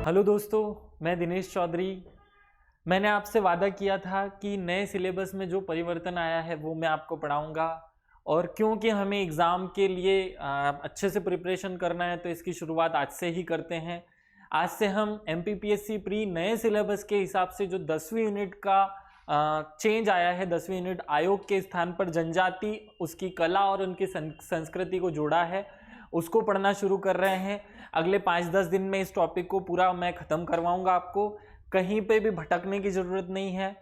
Hello दोस्तों, मैं दिनेश चौधरी। मैंने आपसे वादा किया था कि नए सिलेबस में जो परिवर्तन आया है वो मैं आपको पढ़ाऊंगा। और क्योंकि हमें एग्ज़ाम के लिए अच्छे से प्रिपरेशन करना है तो इसकी शुरुआत आज से ही करते हैं। आज से हम MPPSC प्री नए सिलेबस के हिसाब से जो 10वीं यूनिट का चेंज आया है, 10वीं यूनिट आयोग के स्थान पर जनजाति, उसकी कला और उनकी संस्कृति को जोड़ा है, उसको पढ़ना शुरू कर रहे हैं। अगले 5-10 दिन में इस टॉपिक को पूरा मैं ख़त्म करवाऊंगा। आपको कहीं पे भी भटकने की ज़रूरत नहीं है,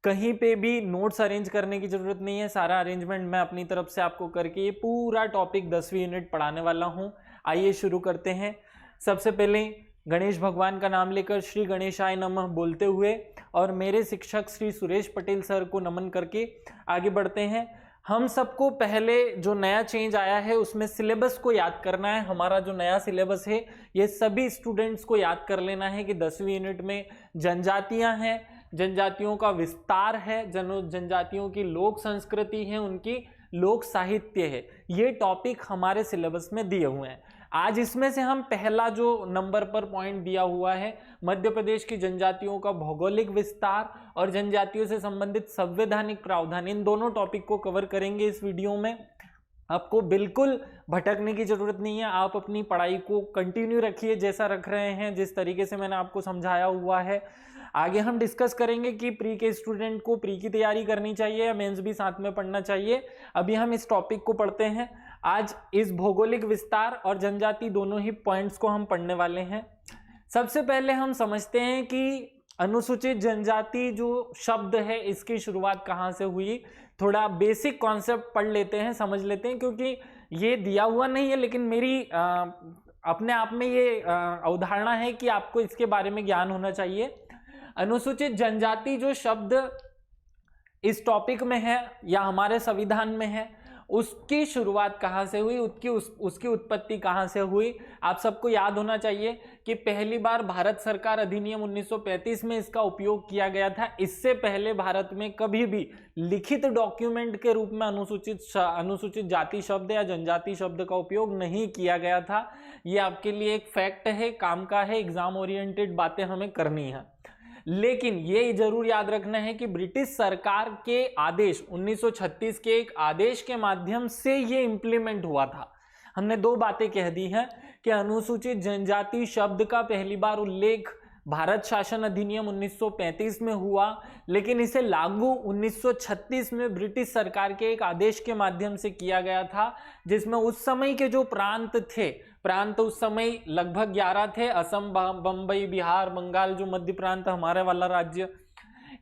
कहीं पे भी नोट्स अरेंज करने की ज़रूरत नहीं है। सारा अरेंजमेंट मैं अपनी तरफ से आपको करके ये पूरा टॉपिक 10वीं यूनिट पढ़ाने वाला हूँ। आइए शुरू करते हैं। सबसे पहले गणेश भगवान का नाम लेकर श्री गणेशाय नमः बोलते हुए और मेरे शिक्षक श्री सुरेश पटेल सर को नमन करके आगे बढ़ते हैं। हम सबको पहले जो नया चेंज आया है उसमें सिलेबस को याद करना है। हमारा जो नया सिलेबस है ये सभी स्टूडेंट्स को याद कर लेना है कि 10वीं यूनिट में जनजातियां हैं, जनजातियों का विस्तार है, जनजातियों की लोक संस्कृति है, उनकी लोक साहित्य है। ये टॉपिक हमारे सिलेबस में दिए हुए हैं। आज इसमें से हम पहला जो नंबर पर पॉइंट दिया हुआ है, मध्य प्रदेश की जनजातियों का भौगोलिक विस्तार और जनजातियों से संबंधित संवैधानिक प्रावधान, इन दोनों टॉपिक को कवर करेंगे इस वीडियो में। आपको बिल्कुल भटकने की जरूरत नहीं है। आप अपनी पढ़ाई को कंटिन्यू रखिए जैसा रख रहे हैं, जिस तरीके से मैंने आपको समझाया हुआ है। आगे हम डिस्कस करेंगे कि प्री के स्टूडेंट को प्री की तैयारी करनी चाहिए या मेंस भी साथ में पढ़ना चाहिए। अभी हम इस टॉपिक को पढ़ते हैं। आज इस भौगोलिक विस्तार और जनजाति दोनों ही पॉइंट्स को हम पढ़ने वाले हैं। सबसे पहले हम समझते हैं कि अनुसूचित जनजाति जो शब्द है इसकी शुरुआत कहाँ से हुई। थोड़ा बेसिक कॉन्सेप्ट पढ़ लेते हैं, समझ लेते हैं, क्योंकि ये दिया हुआ नहीं है लेकिन मेरी अपने आप में ये अवधारणा है कि आपको इसके बारे में ज्ञान होना चाहिए। अनुसूचित जनजाति जो शब्द इस टॉपिक में है या हमारे संविधान में है, उसकी शुरुआत कहाँ से हुई, उसकी उत्पत्ति कहाँ से हुई, आप सबको याद होना चाहिए कि पहली बार भारत सरकार अधिनियम 1935 में इसका उपयोग किया गया था। इससे पहले भारत में कभी भी लिखित डॉक्यूमेंट के रूप में अनुसूचित जाति शब्द या जनजाति शब्द का उपयोग नहीं किया गया था। ये आपके लिए एक फैक्ट है, काम का है, एग्जाम ओरिएंटेड बातें हमें करनी है। लेकिन ये जरूर याद रखना है कि ब्रिटिश सरकार के आदेश 1936 के एक आदेश के माध्यम से ये इंप्लीमेंट हुआ था। हमने दो बातें कह दी हैं कि अनुसूचित जनजाति शब्द का पहली बार उल्लेख भारत शासन अधिनियम 1935 में हुआ, लेकिन इसे लागू 1936 में ब्रिटिश सरकार के एक आदेश के माध्यम से किया गया था, जिसमें उस समय के जो प्रांत उस समय लगभग 11 थे। असम, बंबई, बिहार, बंगाल, जो मध्य प्रांत हमारे वाला राज्य,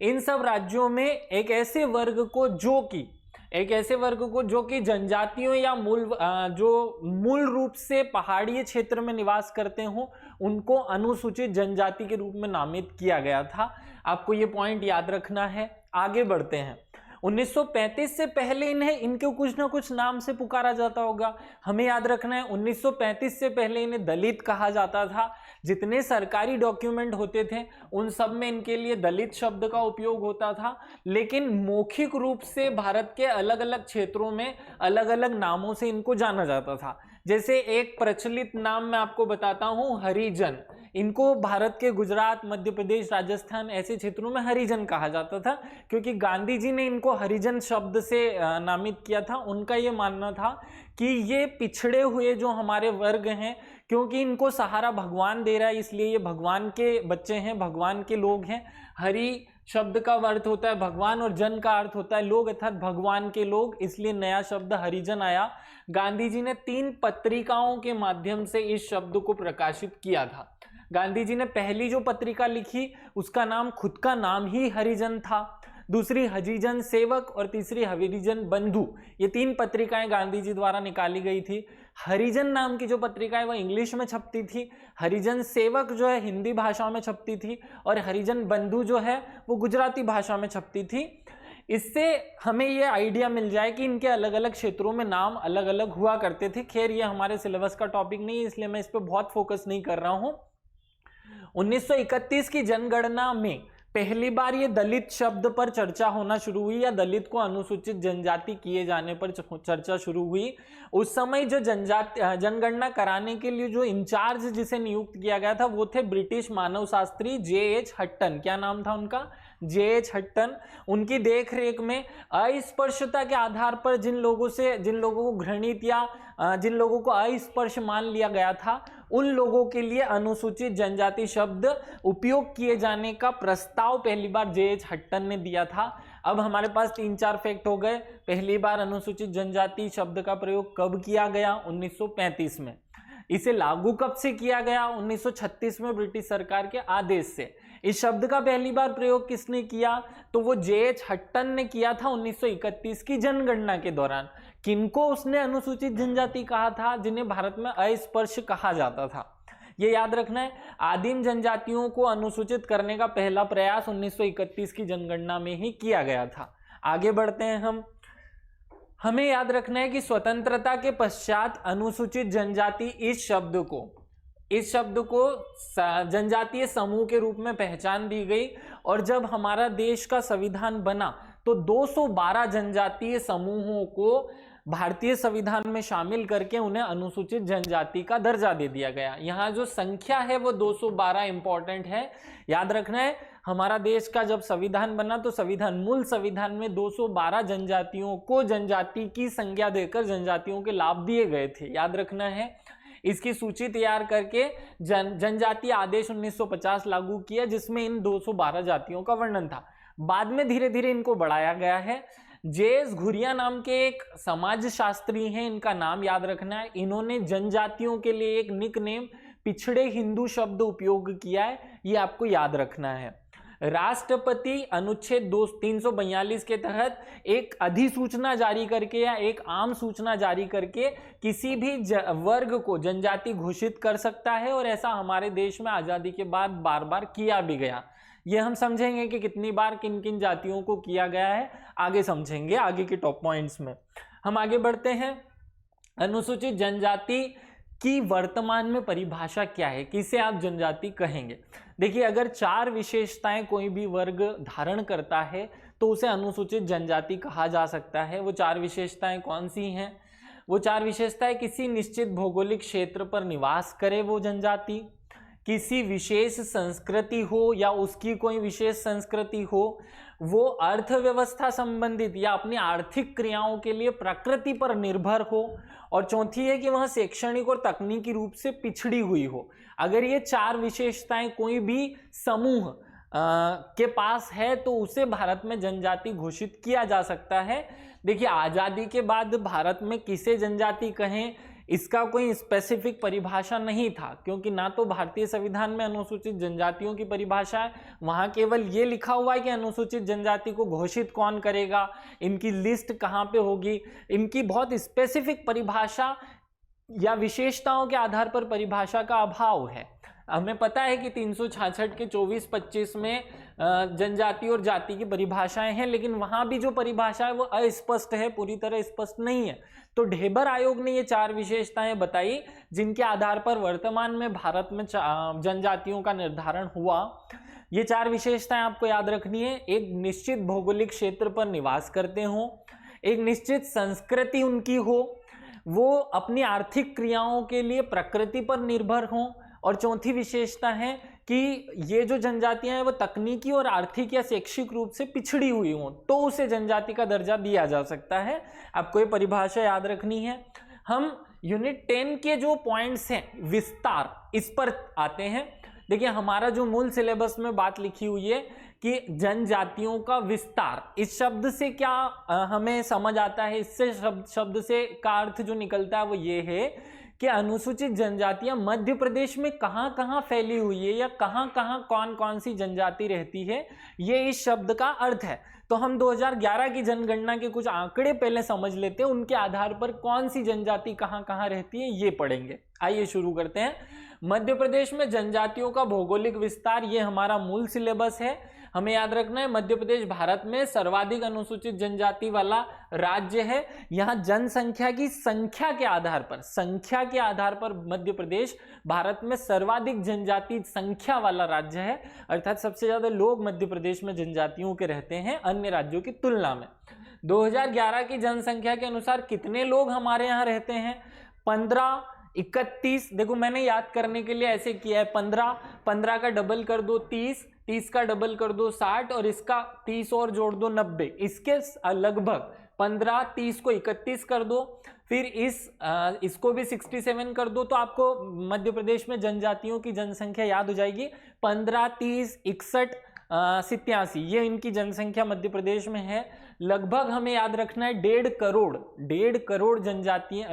इन सब राज्यों में एक ऐसे वर्ग को जो कि जनजातियों या मूल रूप से पहाड़ी क्षेत्र में निवास करते हो, उनको अनुसूचित जनजाति के रूप में नामित किया गया था। आपको ये पॉइंट याद रखना है। आगे बढ़ते हैं। 1935 से पहले इनको कुछ ना कुछ नाम से पुकारा जाता होगा। हमें याद रखना है 1935 से पहले इन्हें दलित कहा जाता था। जितने सरकारी डॉक्यूमेंट होते थे उन सब में इनके लिए दलित शब्द का उपयोग होता था, लेकिन मौखिक रूप से भारत के अलग अलग क्षेत्रों में अलग अलग नामों से इनको जाना जाता था। जैसे एक प्रचलित नाम मैं आपको बताता हूं, हरिजन। इनको भारत के गुजरात, मध्य प्रदेश, राजस्थान ऐसे क्षेत्रों में हरिजन कहा जाता था, क्योंकि गांधी जी ने इनको हरिजन शब्द से नामित किया था। उनका ये मानना था कि ये पिछड़े हुए जो हमारे वर्ग हैं, क्योंकि इनको सहारा भगवान दे रहा है, इसलिए ये भगवान के बच्चे हैं, भगवान के लोग हैं। हरि शब्द का अर्थ होता है भगवान और जन का अर्थ होता है लोग, अर्थात भगवान के लोग, इसलिए नया शब्द हरिजन आया। गांधी जी ने 3 पत्रिकाओं के माध्यम से इस शब्द को प्रकाशित किया था। गांधी जी ने पहली जो पत्रिका लिखी उसका नाम, खुद का नाम ही हरिजन था, दूसरी हरिजन सेवक और तीसरी हरिजन बंधु। ये 3 पत्रिकाएं गांधी जी द्वारा निकाली गई थी। हरिजन नाम की जो पत्रिका है वह इंग्लिश में छपती थी, हरिजन सेवक जो है हिंदी भाषा में छपती थी, और हरिजन बंधु जो है वो गुजराती भाषा में छपती थी। इससे हमें ये आइडिया मिल जाए कि इनके अलग अलग क्षेत्रों में नाम अलग अलग हुआ करते थे। खैर, ये हमारे सिलेबस का टॉपिक नहीं है, इसलिए मैं इस पर बहुत फोकस नहीं कर रहा हूं। 1931 की जनगणना में पहली बार ये दलित शब्द पर चर्चा होना शुरू हुई या दलित को अनुसूचित जनजाति किए जाने पर चर्चा शुरू हुई। उस समय जो जनगणना कराने के लिए जो इंचार्ज जिसे नियुक्त किया गया था वो थे ब्रिटिश मानव शास्त्री जे.एच. हट्टन। क्या नाम था उनका? जे.एच. हट्टन। उनकी देखरेख में अस्पृश्यता के आधार पर जिन लोगों को घृणित या जिन लोगों को अस्पृश मान लिया गया था उन लोगों के लिए अनुसूचित जनजाति शब्द उपयोग किए जाने का प्रस्ताव पहली बार जे.एच. हट्टन ने दिया था। अब हमारे पास 3-4 फैक्ट हो गए। पहली बार अनुसूचित जनजाति शब्द का प्रयोग कब किया गया? 1935 में। इसे लागू कब से किया गया? 1936 में ब्रिटिश सरकार के आदेश से। इस शब्द का पहली बार प्रयोग किसने किया? तो वो जे.एच. हट्टन ने किया था 1931 की जनगणना के दौरान। किनको उसने अनुसूचित जनजाति कहा था? जिन्हें भारत में अस्पृश कहा जाता था। ये याद रखना है। आदिम जनजातियों को अनुसूचित करने का पहला प्रयास 1931 की जनगणना में ही किया गया था। आगे बढ़ते हैं हमें याद रखना है कि स्वतंत्रता के पश्चात अनुसूचित जनजाति इस शब्द को जनजातीय समूह के रूप में पहचान दी गई। और जब हमारा देश का संविधान बना तो 212 जनजातीय समूहों को भारतीय संविधान में शामिल करके उन्हें अनुसूचित जनजाति का दर्जा दे दिया गया। यहाँ जो संख्या है वो 212 इंपॉर्टेंट है, याद रखना है। हमारा देश का जब संविधान बना तो मूल संविधान में 212 जनजातियों को जनजाति की संज्ञा देकर जनजातियों के लाभ दिए गए थे, याद रखना है। इसकी सूची तैयार करके जनजातीय आदेश 1950 लागू किया जिसमें इन 212 जातियों का वर्णन था। बाद में धीरे धीरे इनको बढ़ाया गया है। जे.एस. घुरिया नाम के एक समाजशास्त्री हैं, इनका नाम याद रखना है। इन्होंने जनजातियों के लिए एक निकनेम पिछड़े हिंदू शब्द उपयोग किया है, ये आपको याद रखना है। राष्ट्रपति अनुच्छेद 342 के तहत एक अधिसूचना जारी करके या एक आम सूचना जारी करके किसी भी वर्ग को जनजाति घोषित कर सकता है और ऐसा हमारे देश में आजादी के बाद बार बार किया भी गया। ये हम समझेंगे कि कितनी बार किन किन जातियों को किया गया है, आगे समझेंगे आगे के टॉप पॉइंट्स में। हम आगे बढ़ते हैं। अनुसूचित जनजाति की वर्तमान में परिभाषा क्या है? किसे आप जनजाति कहेंगे? देखिए, अगर 4 विशेषताएं कोई भी वर्ग धारण करता है तो उसे अनुसूचित जनजाति कहा जा सकता है। वो 4 विशेषताएं कौन सी हैं? वो 4 विशेषताएं किसी निश्चित भौगोलिक क्षेत्र पर निवास करे वो जनजाति, किसी विशेष संस्कृति हो या उसकी कोई विशेष संस्कृति हो, वो अर्थव्यवस्था संबंधित या अपनी आर्थिक क्रियाओं के लिए प्रकृति पर निर्भर हो, और चौथी है कि वह शैक्षणिक और तकनीकी रूप से पिछड़ी हुई हो। अगर ये 4 विशेषताएं कोई भी समूह के पास है तो उसे भारत में जनजाति घोषित किया जा सकता है। देखिए, आजादी के बाद भारत में किसे जनजाति कहें इसका कोई स्पेसिफिक परिभाषा नहीं था, क्योंकि ना तो भारतीय संविधान में अनुसूचित जनजातियों की परिभाषा है, वहां केवल ये लिखा हुआ है कि अनुसूचित जनजाति को घोषित कौन करेगा, इनकी लिस्ट कहाँ पे होगी। इनकी बहुत स्पेसिफिक परिभाषा या विशेषताओं के आधार पर परिभाषा का अभाव है। हमें पता है कि 366 के 24-25 में जनजाति और जाति की परिभाषाएं हैं, लेकिन वहां भी जो परिभाषा है वो अस्पष्ट है, पूरी तरह स्पष्ट नहीं है। तो ढेबर आयोग ने ये 4 विशेषताएं बताई जिनके आधार पर वर्तमान में भारत में जनजातियों का निर्धारण हुआ। ये 4 विशेषताएं आपको याद रखनी है। एक निश्चित भौगोलिक क्षेत्र पर निवास करते हो, एक निश्चित संस्कृति उनकी हो, वो अपनी आर्थिक क्रियाओं के लिए प्रकृति पर निर्भर हों, और चौथी विशेषता है कि ये जो जनजातियां हैं वो तकनीकी और आर्थिक या शैक्षिक रूप से पिछड़ी हुई हों तो उसे जनजाति का दर्जा दिया जा सकता है। आपको ये परिभाषा याद रखनी है। हम यूनिट 10 के जो पॉइंट्स हैं विस्तार, इस पर आते हैं। देखिए, हमारा जो मूल सिलेबस में बात लिखी हुई है कि जनजातियों का विस्तार, इस शब्द से क्या हमें समझ आता है? इससे शब्द से का अर्थ जो निकलता है वो ये है कि अनुसूचित जनजातियां मध्य प्रदेश में कहां कहां फैली हुई है या कहां कहां कौन कौन सी जनजाति रहती है, ये इस शब्द का अर्थ है। तो हम 2011 की जनगणना के कुछ आंकड़े पहले समझ लेते हैं, उनके आधार पर कौन सी जनजाति कहां कहां रहती है ये पढ़ेंगे। आइए शुरू करते हैं। मध्य प्रदेश में जनजातियों का भौगोलिक विस्तार, ये हमारा मूल सिलेबस है। हमें याद रखना है मध्य प्रदेश भारत में सर्वाधिक अनुसूचित जनजाति वाला राज्य है। यहाँ जनसंख्या की संख्या के आधार पर मध्य प्रदेश भारत में सर्वाधिक जनजाति संख्या वाला राज्य है, अर्थात सबसे ज्यादा लोग मध्य प्रदेश में जनजातियों के रहते हैं अन्य राज्यों की तुलना में। 2011 की जनसंख्या के अनुसार कितने लोग हमारे यहाँ रहते हैं? 15, 31, देखो मैंने याद करने के लिए ऐसे किया है, 15 का डबल कर दो 30 का डबल कर दो 60 और इसका 30 और जोड़ दो 90, इसके लगभग 15, 30 को 31 कर दो, फिर इसको भी 67 कर दो, तो आपको मध्य प्रदेश में जनजातियों की जनसंख्या याद हो जाएगी। 15, 30, 61, 87 ये इनकी जनसंख्या मध्य प्रदेश में है। लगभग हमें याद रखना है 1.5 करोड़ जनजाति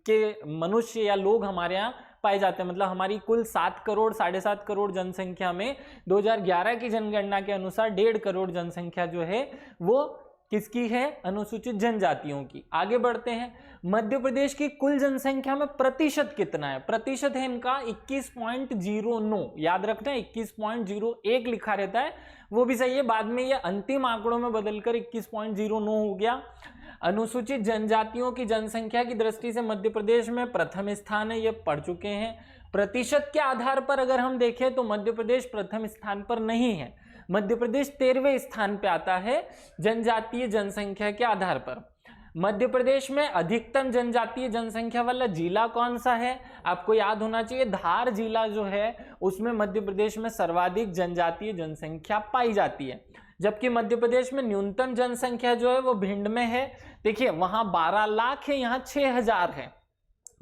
के मनुष्य या लोग हमारे यहाँ पाए जाते हैं। मतलब हमारी कुल 7 करोड़ 7.5 करोड़ जनसंख्या में 2011 की जनगणना के अनुसार 1.5 करोड़ जनसंख्या जो है वो किसकी है? अनुसूचित जनजातियों की। आगे बढ़ते हैं, मध्य प्रदेश की कुल जनसंख्या में प्रतिशत कितना है? प्रतिशत है इनका 21.09, याद रखना है 21.01 लिखा रहता है, वो भी सही है, बाद में ये अंतिम आंकड़ों में बदलकर 21.09 हो गया। अनुसूचित जनजातियों की जनसंख्या की दृष्टि से मध्य प्रदेश में प्रथम स्थान है, ये पढ़ चुके हैं। प्रतिशत के आधार पर अगर हम देखें तो मध्य प्रदेश प्रथम स्थान पर नहीं है, मध्य प्रदेश 13वें स्थान पे आता है जनजातीय जनसंख्या के आधार पर। मध्य प्रदेश में अधिकतम जनजातीय जनसंख्या वाला जिला कौन सा है? आपको याद होना चाहिए, धार जिला जो है उसमें मध्य प्रदेश में सर्वाधिक जनजातीय जनसंख्या पाई जाती है। जबकि मध्य प्रदेश में न्यूनतम जनसंख्या जो है वो भिंड में है। देखिए वहां 12 लाख है, यहाँ 6000 है।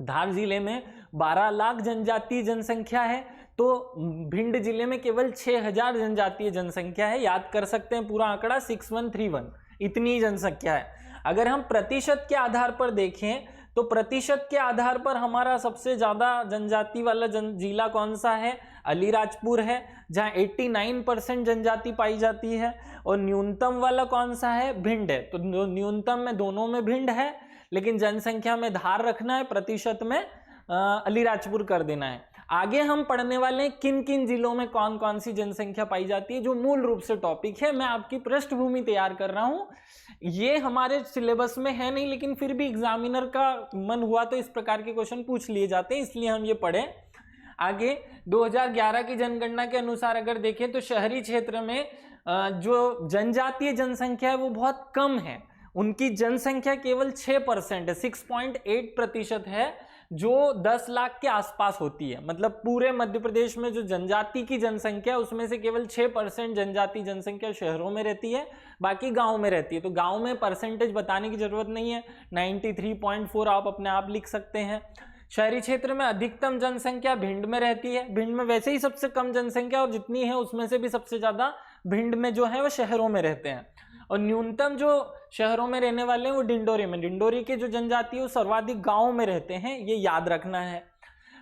धार जिले में 12 लाख जनजातीय जनसंख्या है, तो भिंड जिले में केवल 6000 जनजातीय जनसंख्या है। याद कर सकते हैं पूरा आंकड़ा 6131, इतनी जनसंख्या है। अगर हम प्रतिशत के आधार पर देखें तो प्रतिशत के आधार पर हमारा सबसे ज्यादा जनजाति वाला जिला कौन सा है? अलीराजपुर है, जहां 89% जनजाति पाई जाती है। और न्यूनतम वाला कौन सा है? भिंड है। तो न्यूनतम में दोनों में भिंड है, लेकिन जनसंख्या में धार रखना है, प्रतिशत में अलीराजपुर कर देना है। आगे हम पढ़ने वाले हैं किन किन जिलों में कौन कौन सी जनसंख्या पाई जाती है, जो मूल रूप से टॉपिक है। मैं आपकी पृष्ठभूमि तैयार कर रहा हूं, ये हमारे सिलेबस में है नहीं, लेकिन फिर भी एग्जामिनर का मन हुआ तो इस प्रकार के क्वेश्चन पूछ लिए जाते हैं, इसलिए हम ये पढ़े। आगे 2011 की जनगणना के अनुसार अगर देखें तो शहरी क्षेत्र में जो जनजातीय जनसंख्या है वो बहुत कम है, उनकी जनसंख्या केवल 6% है, 6.8% है, जो 10 लाख के आसपास होती है। मतलब पूरे मध्य प्रदेश में जो जनजाति की जनसंख्या है उसमें से केवल 6% जनजाति जनसंख्या शहरों में रहती है, बाकी गांव में रहती है। तो गांव में परसेंटेज बताने की जरूरत नहीं है, 93.4 आप अपने आप लिख सकते हैं। शहरी क्षेत्र में अधिकतम जनसंख्या भिंड में रहती है, भिंड में वैसे ही सबसे कम जनसंख्या और जितनी है उसमें से भी सबसे ज्यादा भिंड में जो है वो शहरों में रहते हैं। और न्यूनतम जो शहरों में रहने वाले हैं वो डिंडोरी में, डिंडोरी के जो जनजाति है सर्वाधिक गांवों में रहते हैं, ये याद रखना है।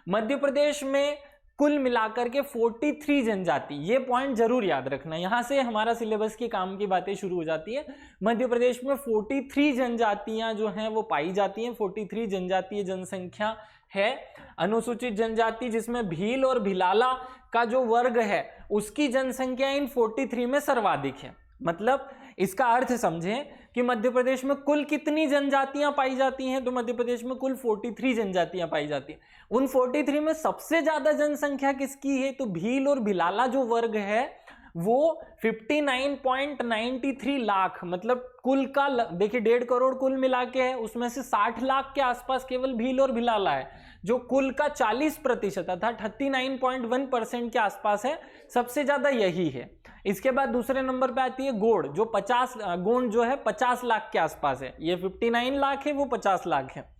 मध्य प्रदेश में कुल मिलाकर के 43 जनजाति, ये पॉइंट जरूर याद रखना, यहां से हमारा सिलेबस की काम की बातें शुरू हो जाती है। मध्य प्रदेश में 43 जनजातियां जो हैं वो पाई जाती हैं, 43 जनजातीय जनसंख्या है। अनुसूचित जनजाति जिसमें भील और भिलाला का जो वर्ग है उसकी जनसंख्या इन 43 में सर्वाधिक है। मतलब इसका अर्थ समझें कि मध्य प्रदेश में कुल कितनी जनजातियां पाई जाती हैं, तो मध्य प्रदेश में कुल 43 जनजातियां पाई जाती हैं। उन 43 में सबसे ज्यादा जनसंख्या किसकी है? तो भील और भिलाला जो वर्ग है वो 59.93 लाख, मतलब कुल का देखिए 1.5 करोड़ कुल मिला के है, उसमें से 60 लाख के आसपास केवल भील और भिलाला है, जो कुल का 40% अर्थात 39.1% के आसपास है, सबसे ज्यादा यही है। इसके बाद दूसरे नंबर पे आती है गोंड, जो 50 लाख के आसपास है, ये 59 लाख है, वो 50 लाख है।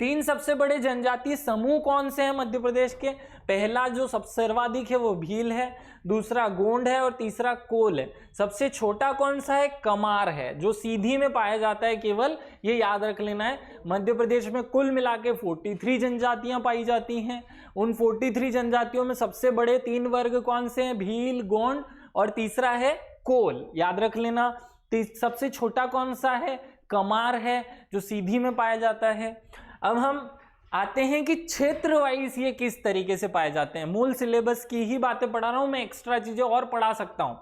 3 सबसे बड़े जनजातीय समूह कौन से हैं मध्य प्रदेश के? पहला जो सबसे सर्वाधिक है वो भील है, दूसरा गोंड है और तीसरा कोल है। सबसे छोटा कौन सा है? कमार है, जो सीधी में पाया जाता है केवल, ये याद रख लेना है। मध्य प्रदेश में कुल मिला के 43 जनजातियां पाई जाती हैं। उन 43 जनजातियों में सबसे बड़े 3 वर्ग कौन से हैं? भील, गोंड और तीसरा है कोल, याद रख लेना। सबसे छोटा कौन सा है? कमार है, जो सीधी में पाया जाता है। अब हम आते हैं कि क्षेत्र वाइज ये किस तरीके से पाए जाते हैं। मूल सिलेबस की ही बातें पढ़ा रहा हूं मैं, एक्स्ट्रा चीजें और पढ़ा सकता हूं।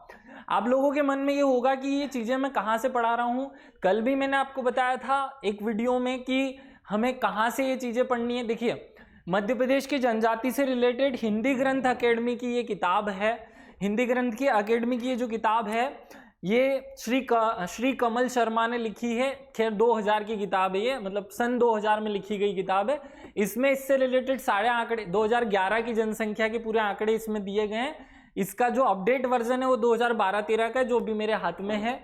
आप लोगों के मन में ये होगा कि ये चीज़ें मैं कहाँ से पढ़ा रहा हूँ। कल भी मैंने आपको बताया था एक वीडियो में कि हमें कहाँ से ये चीज़ें पढ़नी है। देखिए, मध्य प्रदेश की जनजाति से रिलेटेड हिंदी ग्रंथ अकेडमी की ये किताब है, हिंदी ग्रंथ की अकेडमी की ये जो किताब है ये श्री कमल शर्मा ने लिखी है। खैर 2000 की किताब है ये, मतलब सन 2000 में लिखी गई किताब है। इसमें इससे रिलेटेड सारे आंकड़े 2011 की जनसंख्या के पूरे आंकड़े इसमें दिए गए हैं। इसका जो अपडेट वर्जन है वो 2012-13 का है, जो भी मेरे हाथ में है।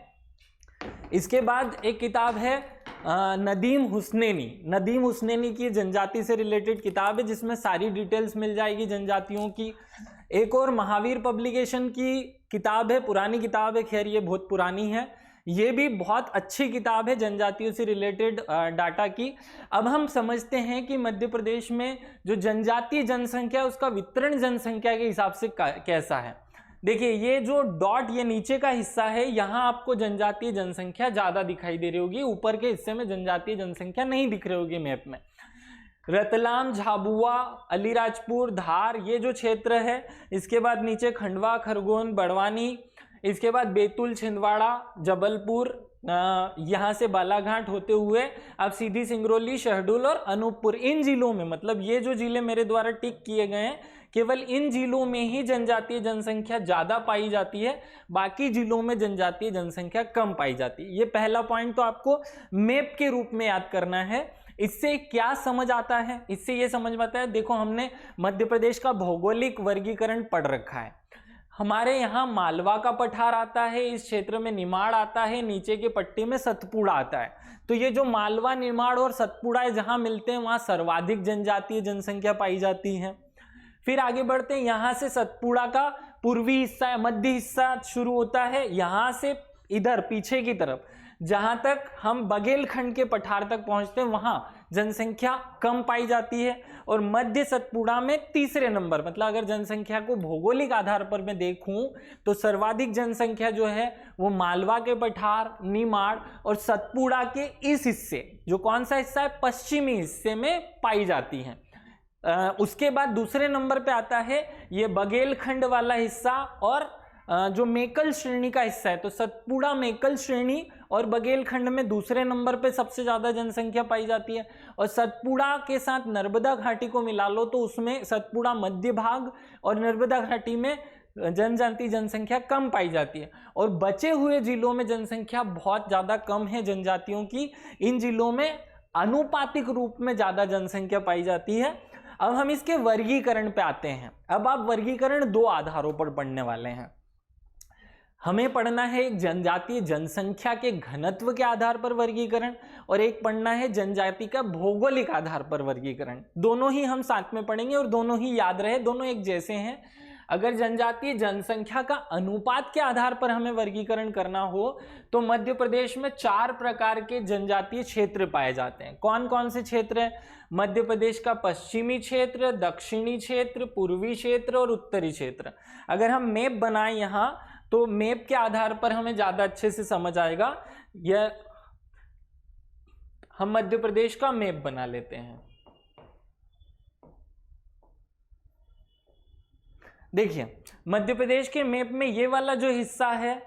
इसके बाद एक किताब है नदीम हुसनैनी की जनजाति से रिलेटेड किताब है, जिसमें सारी डिटेल्स मिल जाएगी जनजातियों की। एक और महावीर पब्लिकेशन की किताब है, पुरानी किताब है, खैर ये बहुत पुरानी है, ये भी बहुत अच्छी किताब है जनजातियों से रिलेटेड डाटा की। अब हम समझते हैं कि मध्य प्रदेश में जो जनजातीय जनसंख्या है उसका वितरण जनसंख्या के हिसाब से कैसा है। देखिए, ये जो डॉट ये नीचे का हिस्सा है, यहाँ आपको जनजातीय जनसंख्या ज़्यादा दिखाई दे रही होगी, ऊपर के हिस्से में जनजातीय जनसंख्या नहीं दिख रही होगी मैप में। रतलाम, झाबुआ, अलीराजपुर, धार ये जो क्षेत्र है, इसके बाद नीचे खंडवा, खरगोन, बड़वानी, इसके बाद बैतूल, छिंदवाड़ा, जबलपुर, यहाँ से बालाघाट होते हुए अब सीधी सिंगरौली, शहडोल और अनूपपुर, इन जिलों में, मतलब ये जो जिले मेरे द्वारा टिक किए गए हैं, केवल इन जिलों में ही जनजातीय जनसंख्या ज़्यादा पाई जाती है, बाकी जिलों में जनजातीय जनसंख्या कम पाई जाती है। ये पहला पॉइंट तो आपको मैप के रूप में याद करना है। इससे क्या समझ आता है? इससे ये समझ में आता है, देखो हमने मध्य प्रदेश का भौगोलिक वर्गीकरण पढ़ रखा है। हमारे यहाँ मालवा का पठार आता है, इस क्षेत्र में निमाड़ आता है, नीचे की पट्टी में सतपुड़ा आता है। तो ये जो मालवा, निमाड़ और सतपुड़ा है जहाँ मिलते हैं वहाँ सर्वाधिक जनजातीय जनसंख्या पाई जाती है। फिर आगे बढ़ते हैं, यहाँ से सतपुड़ा का पूर्वी हिस्सा, मध्य हिस्सा शुरू होता है, यहाँ से इधर पीछे की तरफ जहां तक हम बघेलखंड के पठार तक पहुंचते हैं वहां जनसंख्या कम पाई जाती है। और मध्य सतपुड़ा में तीसरे नंबर, मतलब अगर जनसंख्या को भौगोलिक आधार पर मैं देखूं तो सर्वाधिक जनसंख्या जो है वो मालवा के पठार, निमाड़ और सतपुड़ा के इस हिस्से, जो कौन सा हिस्सा है, पश्चिमी हिस्से में पाई जाती है। उसके बाद दूसरे नंबर पे आता है ये बघेलखंड वाला हिस्सा और जो मेकल श्रेणी का हिस्सा है। तो सतपुड़ा मेकल श्रेणी और बघेलखंड में दूसरे नंबर पे सबसे ज्यादा जनसंख्या पाई जाती है। और सतपुड़ा के साथ नर्मदा घाटी को मिला लो तो उसमें सतपुड़ा मध्य भाग और नर्मदा घाटी में जनजातीय जनसंख्या कम पाई जाती है। और बचे हुए जिलों में जनसंख्या बहुत ज्यादा कम है जनजातियों की, इन जिलों में अनुपातिक रूप में ज्यादा जनसंख्या पाई जाती है। अब हम इसके वर्गीकरण पे आते हैं। अब आप वर्गीकरण दो आधारों पर पढ़ने वाले हैं। हमें पढ़ना है एक जनजातीय जनसंख्या के घनत्व के आधार पर वर्गीकरण, और एक पढ़ना है जनजाति का भौगोलिक आधार पर वर्गीकरण। दोनों ही हम साथ में पढ़ेंगे और दोनों ही याद रहे, दोनों एक जैसे हैं। अगर जनजातीय जनसंख्या का अनुपात के आधार पर हमें वर्गीकरण करना हो तो मध्य प्रदेश में 4 प्रकार के जनजातीय क्षेत्र पाए जाते हैं। कौन कौन से क्षेत्र है? मध्य प्रदेश का पश्चिमी क्षेत्र, दक्षिणी क्षेत्र, पूर्वी क्षेत्र और उत्तरी क्षेत्र। अगर हम मैप बनाएं यहाँ तो मैप के आधार पर हमें ज्यादा अच्छे से समझ आएगा। यह हम मध्य प्रदेश का मैप बना लेते हैं। देखिए, मध्य प्रदेश के मैप में ये वाला जो हिस्सा है,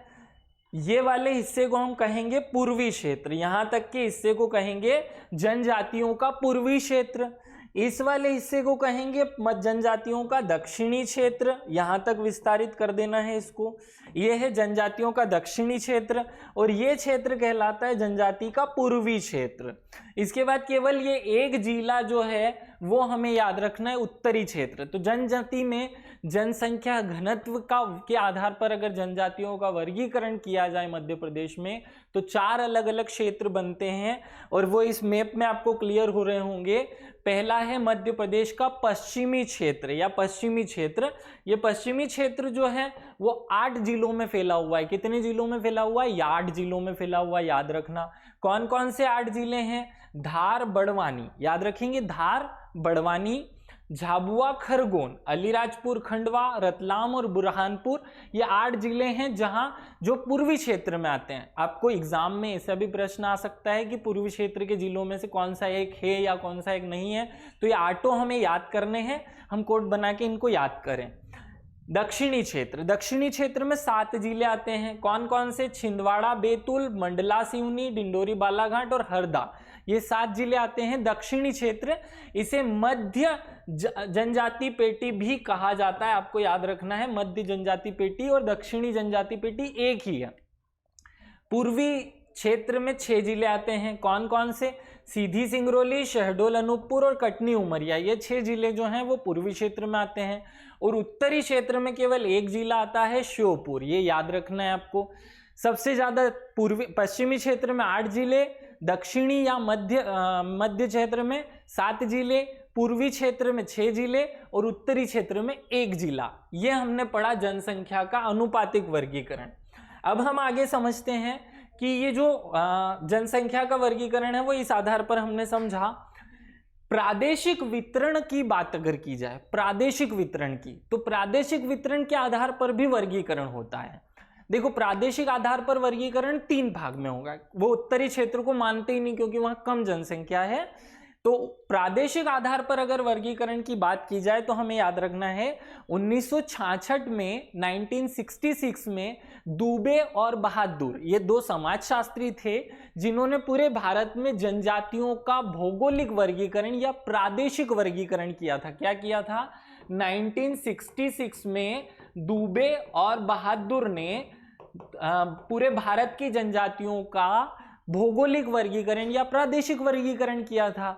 ये वाले हिस्से को हम कहेंगे पूर्वी क्षेत्र। यहां तक के हिस्से को कहेंगे जनजातियों का पूर्वी क्षेत्र। इस वाले हिस्से को कहेंगे जनजातियों का दक्षिणी क्षेत्र। यहां तक विस्तारित कर देना है इसको। यह है जनजातियों का दक्षिणी क्षेत्र और ये क्षेत्र कहलाता है जनजाति का पूर्वी क्षेत्र। इसके बाद केवल ये एक जिला जो है वो हमें याद रखना है, उत्तरी क्षेत्र। तो जनजाति में जनसंख्या घनत्व के आधार पर अगर जनजातियों का वर्गीकरण किया जाए मध्य प्रदेश में तो 4 अलग अलग क्षेत्र बनते हैं और वो इस मैप में आपको क्लियर हो रहे होंगे। पहला है मध्य प्रदेश का पश्चिमी क्षेत्र या पश्चिमी क्षेत्र। ये पश्चिमी क्षेत्र जो है वो 8 जिलों में फैला हुआ है। कितने जिलों में फैला हुआ है? 8 जिलों में फैला हुआ है, याद रखना। कौन कौन से 8 जिले हैं? धार, बड़वानी, याद रखेंगे, धार, बड़वानी, झाबुआ, खरगोन, अलीराजपुर, खंडवा, रतलाम और बुरहानपुर। ये 8 जिले हैं जहां जो पूर्वी क्षेत्र में आते हैं। आपको एग्जाम में ऐसा भी प्रश्न आ सकता है कि पूर्वी क्षेत्र के जिलों में से कौन सा एक है या कौन सा एक नहीं है। तो ये 8 हमें याद करने हैं, हम कोड बना के इनको याद करें। दक्षिणी क्षेत्र में 7 जिले आते हैं। कौन कौन से? छिंदवाड़ा, बैतूल, मंडला, सिवनी, डिंडोरी, बालाघाट और हरदा, ये 7 जिले आते हैं दक्षिणी क्षेत्र। इसे मध्य जनजाति पेटी भी कहा जाता है, आपको याद रखना है, मध्य जनजाति पेटी और दक्षिणी जनजाति पेटी एक ही है। पूर्वी क्षेत्र में 6 जिले आते हैं। कौन कौन से? सीधी, सिंगरौली, शहडोल, अनूपपुर और कटनी, उमरिया, ये 6 जिले जो हैं वो पूर्वी क्षेत्र में आते हैं। और उत्तरी क्षेत्र में केवल 1 जिला आता है, श्योपुर, ये याद रखना है आपको। सबसे ज्यादा पश्चिमी क्षेत्र में 8 जिले, दक्षिणी या मध्य क्षेत्र में 7 जिले, पूर्वी क्षेत्र में 6 जिले और उत्तरी क्षेत्र में 1 जिला। ये हमने पढ़ा जनसंख्या का अनुपातिक वर्गीकरण। अब हम आगे समझते हैं कि ये जो जनसंख्या का वर्गीकरण है वो इस आधार पर हमने समझा। प्रादेशिक वितरण की बात अगर की जाए, प्रादेशिक वितरण की, तो प्रादेशिक वितरण के आधार पर भी वर्गीकरण होता है। देखो, प्रादेशिक आधार पर वर्गीकरण 3 भाग में होगा। वो उत्तरी क्षेत्र को मानते ही नहीं क्योंकि वहां कम जनसंख्या है। तो प्रादेशिक आधार पर अगर वर्गीकरण की बात की जाए तो हमें याद रखना है 1966 में 1966 में दुबे और बहादुर, ये 2 समाजशास्त्री थे जिन्होंने पूरे भारत में जनजातियों का भौगोलिक वर्गीकरण या प्रादेशिक वर्गीकरण किया था। क्या किया था? 1966 में दुबे और बहादुर ने पूरे भारत की जनजातियों का भौगोलिक वर्गीकरण या प्रादेशिक वर्गीकरण किया था।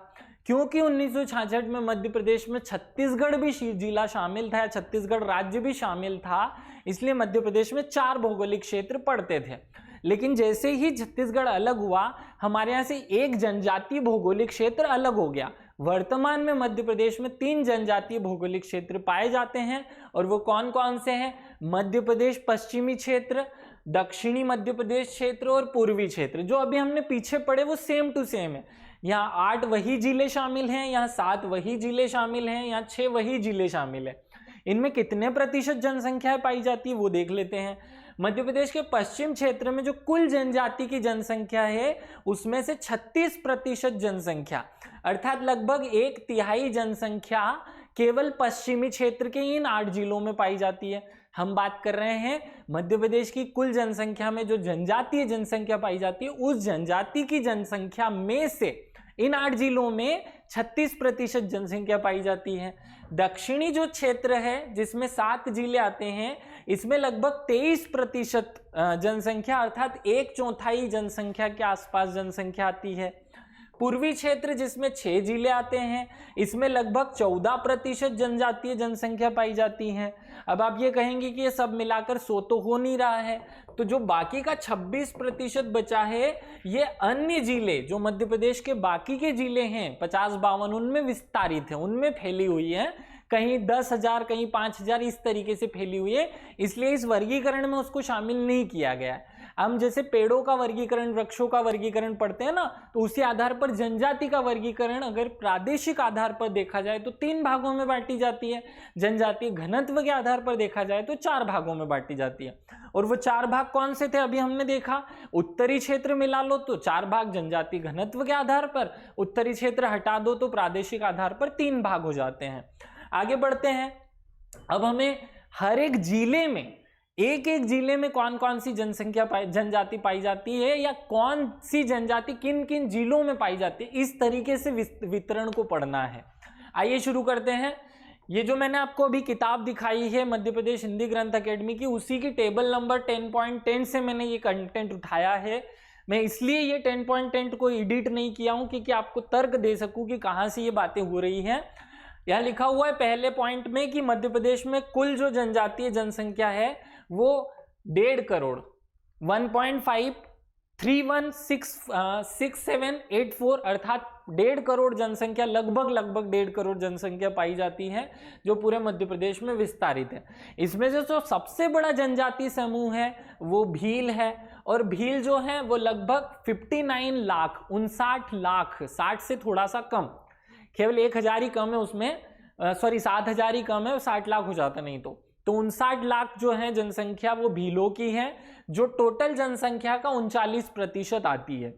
क्योंकि 1966 में मध्य प्रदेश में छत्तीसगढ़ भी जिला शामिल था, छत्तीसगढ़ राज्य भी शामिल था, इसलिए मध्य प्रदेश में 4 भौगोलिक क्षेत्र पड़ते थे। लेकिन जैसे ही छत्तीसगढ़ अलग हुआ, हमारे यहाँ से एक जनजातीय भौगोलिक क्षेत्र अलग हो गया। वर्तमान में मध्य प्रदेश में 3 जनजातीय भौगोलिक क्षेत्र पाए जाते हैं, और वो कौन कौन से हैं? मध्य प्रदेश पश्चिमी क्षेत्र, दक्षिणी मध्य प्रदेश क्षेत्र और पूर्वी क्षेत्र। जो अभी हमने पीछे पढ़े वो सेम टू सेम है। यहाँ 8 वही जिले शामिल हैं, यहाँ 7 वही जिले शामिल हैं, यहाँ 6 वही जिले शामिल है। इनमें कितने प्रतिशत जनसंख्या पाई जाती है वो देख लेते हैं। मध्य प्रदेश के पश्चिम क्षेत्र में जो कुल जनजाति की जनसंख्या है उसमें से 36% जनसंख्या, अर्थात लगभग 1/3 जनसंख्या केवल पश्चिमी क्षेत्र के इन 8 जिलों में पाई जाती है। हम बात कर रहे हैं मध्य प्रदेश की कुल जनसंख्या में जो जनजातीय जनसंख्या पाई जाती है, उस जनजाति की जनसंख्या में से इन 8 जिलों में 36% जनसंख्या पाई जाती है। दक्षिणी जो क्षेत्र है जिसमें 7 जिले आते हैं, इसमें लगभग 23% जनसंख्या अर्थात 1/4 जनसंख्या के आसपास जनसंख्या आती है। पूर्वी क्षेत्र जिसमें 6 जिले आते हैं, इसमें लगभग 14% जनजातीय जनसंख्या पाई जाती है। अब आप ये कहेंगे कि ये सब मिलाकर 100 तो हो नहीं रहा है, तो जो बाकी का 26% बचा है, ये अन्य जिले जो मध्य प्रदेश के बाकी के जिले हैं 50-52 उनमें विस्तारित है, उनमें फैली हुई है। कहीं 10,000 कहीं 5,000 इस तरीके से फैली हुई है, इसलिए इस वर्गीकरण में उसको शामिल नहीं किया गया है। हम जैसे पेड़ों का वर्गीकरण, वृक्षों का वर्गीकरण पढ़ते हैं ना, तो उसी आधार पर जनजाति का वर्गीकरण अगर प्रादेशिक आधार पर देखा जाए तो 3 भागों में बांटी जाती है। जनजाति घनत्व के आधार पर देखा जाए तो 4 भागों में बांटी जाती है। और वो 4 भाग कौन से थे अभी हमने देखा? उत्तरी क्षेत्र मिला लो तो 4 भाग जनजाति घनत्व के आधार पर, उत्तरी क्षेत्र हटा दो तो प्रादेशिक आधार पर 3 भाग हो जाते हैं। आगे बढ़ते हैं। अब हमें हर एक जिले में, एक एक जिले में कौन कौन सी जनजाति पाई जाती है या कौन सी जनजाति किन किन जिलों में पाई जाती है, इस तरीके से वितरण को पढ़ना है। आइए शुरू करते हैं। ये जो मैंने आपको अभी किताब दिखाई है मध्य प्रदेश हिंदी ग्रंथ अकेडमी की, उसी की टेबल नंबर 10.10 से मैंने ये कंटेंट उठाया है। मैं इसलिए ये 10.10 को एडिट नहीं किया हूं क्योंकि आपको तर्क दे सकूं कि कहां से ये बातें हो रही हैं। यहाँ लिखा हुआ है पहले पॉइंट में कि मध्य प्रदेश में कुल जो जनजातीय जनसंख्या है वो 1.5 करोड़ 1.5316784 अर्थात 1.5 करोड़ जनसंख्या, लगभग 1.5 करोड़ जनसंख्या पाई जाती है जो पूरे मध्य प्रदेश में विस्तारित है। इसमें से जो सबसे बड़ा जनजातीय समूह है वो भील है, और भील जो है वो लगभग 59 लाख 60 से थोड़ा सा कम, केवल 1,000 ही कम है उसमें, 7,000 ही कम है, 60 लाख हो जाता नहीं तो 59 लाख जो है जनसंख्या वो भीलों की है, जो टोटल जनसंख्या का 39% आती है।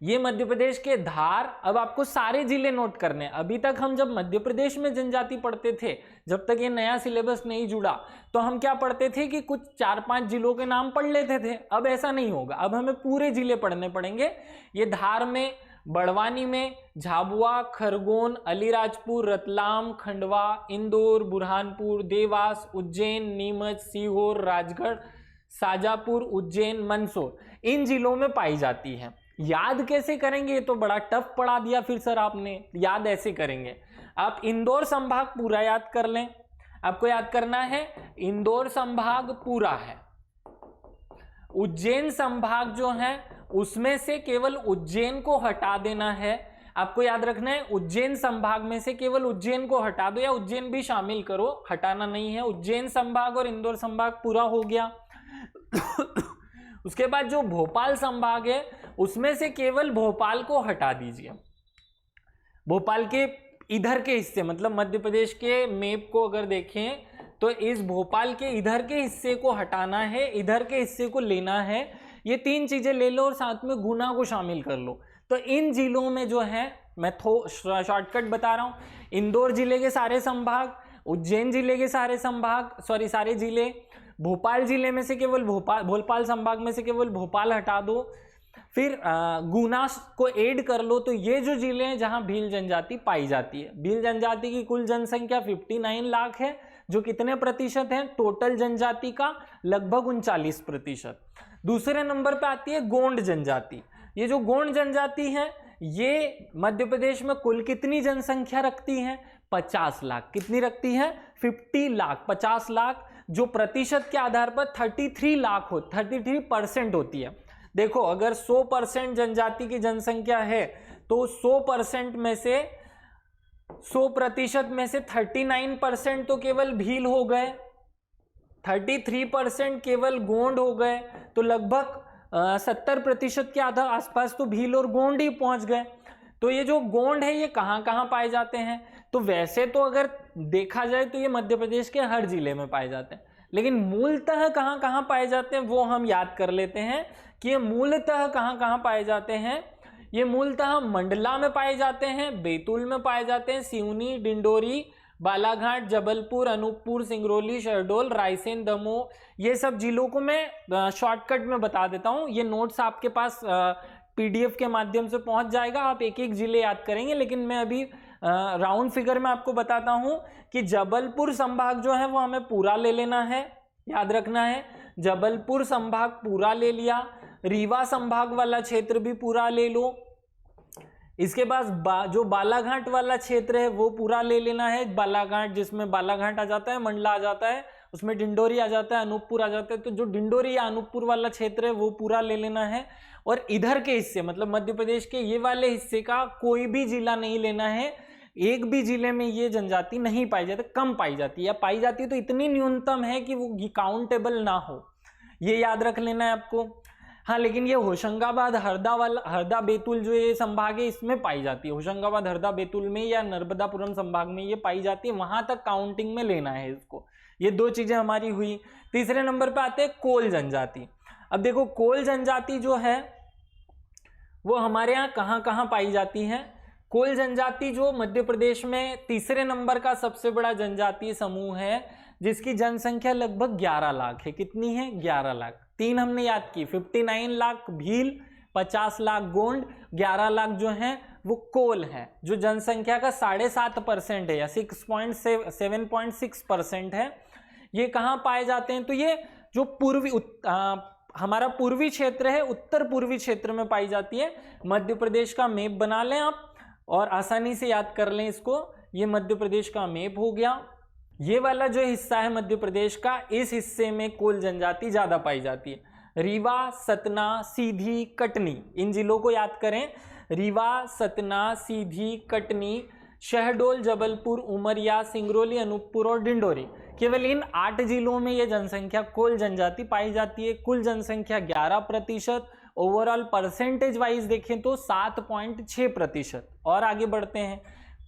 ये मध्य प्रदेश के धार। अब आपको सारे जिले नोट करने हैं। अभी तक हम जब मध्य प्रदेश में जनजाति पढ़ते थे, जब तक ये नया सिलेबस नहीं जुड़ा, तो हम क्या पढ़ते थे कि कुछ 4-5 जिलों के नाम पढ़ लेते थे। अब ऐसा नहीं होगा, अब हमें पूरे जिले पढ़ने पड़ेंगे। ये धार में, बड़वानी में, झाबुआ, खरगोन, अलीराजपुर, रतलाम, खंडवा, इंदौर, बुरहानपुर, देवास, उज्जैन, नीमच, सीहोर, राजगढ़, शाजापुर, उज्जैन, मंदसौर, इन जिलों में पाई जाती है। याद कैसे करेंगे, ये तो बड़ा टफ पढ़ा दिया फिर सर आपने। याद ऐसे करेंगे, आप इंदौर संभाग पूरा याद कर लें। आपको याद करना है इंदौर संभाग पूरा है। उज्जैन संभाग जो है उसमें से केवल उज्जैन को हटा देना है। आपको याद रखना है उज्जैन संभाग में से केवल उज्जैन को हटा दो, या उज्जैन भी शामिल करो, हटाना नहीं है। उज्जैन संभाग और इंदौर संभाग पूरा हो गया। उसके बाद जो भोपाल संभाग है उसमें से केवल भोपाल को हटा दीजिए। भोपाल के इधर के हिस्से, मतलब मध्य प्रदेश के मैप को अगर देखें तो इस भोपाल के इधर के हिस्से को हटाना है, इधर के हिस्से को लेना है। ये 3 चीजें ले लो और साथ में गुना को शामिल कर लो। तो इन जिलों में जो है, मैं शॉर्टकट बता रहा हूं, इंदौर जिले के सारे संभाग, उज्जैन जिले के सारे संभाग, सारे जिले, भोपाल जिले में से केवल भोपाल संभाग में से केवल भोपाल हटा दो, फिर गुना को ऐड कर लो। तो ये जो जिले हैं जहां भील जनजाति पाई जाती है। भील जनजाति की कुल जनसंख्या 59 लाख है, जो कितने प्रतिशत है टोटल जनजाति का? लगभग 39%। दूसरे नंबर पे आती है गोंड जनजाति। ये जो गोंड जनजाति है ये मध्य प्रदेश में कुल कितनी जनसंख्या रखती है? 50 लाख। कितनी रखती है? 50 लाख, 50 लाख, जो प्रतिशत के आधार पर 33 लाख 33% होती है। देखो, अगर 100% जनजाति की जनसंख्या है तो 100% में से 100% में से 39% तो केवल भील हो गए, 33% केवल गोंड हो गए, तो लगभग 70% के आधा आसपास तो भील और गोंड ही पहुंच गए। तो ये जो गोंड है ये कहाँ कहाँ पाए जाते हैं? तो वैसे तो अगर देखा जाए तो ये मध्य प्रदेश के हर जिले में पाए जाते हैं, लेकिन मूलतः कहाँ कहाँ पाए जाते हैं वो हम याद कर लेते हैं कि ये मूलतः कहाँ कहाँ पाए जाते हैं। ये मूलतः मंडला में पाए जाते हैं, बैतूल में पाए जाते हैं, सिवनी, डिंडोरी, बालाघाट, जबलपुर, अनूपपुर, सिंगरौली, शहडोल, रायसेन, दमोह, ये सब जिलों को मैं शॉर्टकट में बता देता हूँ। ये नोट्स आपके पास PDF के माध्यम से पहुंच जाएगा, आप एक एक जिले याद करेंगे, लेकिन मैं अभी राउंड फिगर में आपको बताता हूं कि जबलपुर संभाग जो है वो हमें पूरा ले लेना है, याद रखना है। जबलपुर संभाग पूरा ले लिया, रीवा संभाग वाला क्षेत्र भी पूरा ले लो। इसके बाद जो बालाघाट वाला क्षेत्र है वो पूरा ले लेना है। बालाघाट, जिसमें बालाघाट आ जाता है, मंडला आ जाता है, उसमें डिंडोरी आ जाता है, अनूपपुर आ जाता है, तो जो डिंडोरी या अनूपपुर वाला क्षेत्र है वो पूरा ले लेना है। और इधर के हिस्से, मतलब मध्य प्रदेश के ये वाले हिस्से का कोई भी जिला नहीं लेना है। एक भी जिले में ये जनजाति नहीं पाई जाती, कम पाई जाती है, या पाई जाती है तो इतनी न्यूनतम है कि वो काउंटेबल ना हो, ये याद रख लेना है आपको। हाँ, लेकिन ये होशंगाबाद, हरदा, बैतूल जो ये संभाग है इसमें पाई जाती है। होशंगाबाद, हरदा, बैतूल में या नर्मदापुरम संभाग में ये पाई जाती है, वहां तक काउंटिंग में लेना है इसको। ये 2 चीजें हमारी हुई। तीसरे नंबर पे आते हैं कोल जनजाति। अब देखो, कोल जनजाति जो है वो हमारे यहाँ कहाँ कहाँ पाई जाती है? कोल जनजाति जो मध्य प्रदेश में तीसरे नंबर का सबसे बड़ा जनजातीय समूह है, जिसकी जनसंख्या लगभग 11 लाख है। कितनी है? 11 लाख। 3 हमने याद की, 59 लाख भील, 50 लाख गोंड, 11 लाख जो है वो कोल है, जो जनसंख्या का 7.5% है या 7.6% है। ये कहाँ पाए जाते हैं? तो ये जो हमारा पूर्वी क्षेत्र है, उत्तर पूर्वी क्षेत्र में पाई जाती है। मध्य प्रदेश का मैप बना लें आप और आसानी से याद कर लें इसको। ये मध्य प्रदेश का मैप हो गया। ये वाला जो हिस्सा है मध्य प्रदेश का, इस हिस्से में कोल जनजाति ज्यादा पाई जाती है। रीवा, सतना, सीधी, कटनी, इन जिलों को याद करें। रीवा, सतना, सीधी, कटनी, शहडोल, जबलपुर, उमरिया, सिंगरौली, अनूपपुर और डिंडोरी, केवल इन 8 जिलों में ये जनसंख्या कोल जनजाति पाई जाती है। कुल जनसंख्या 11%, ओवरऑल परसेंटेज वाइज देखें तो 7.6%। और आगे बढ़ते हैं,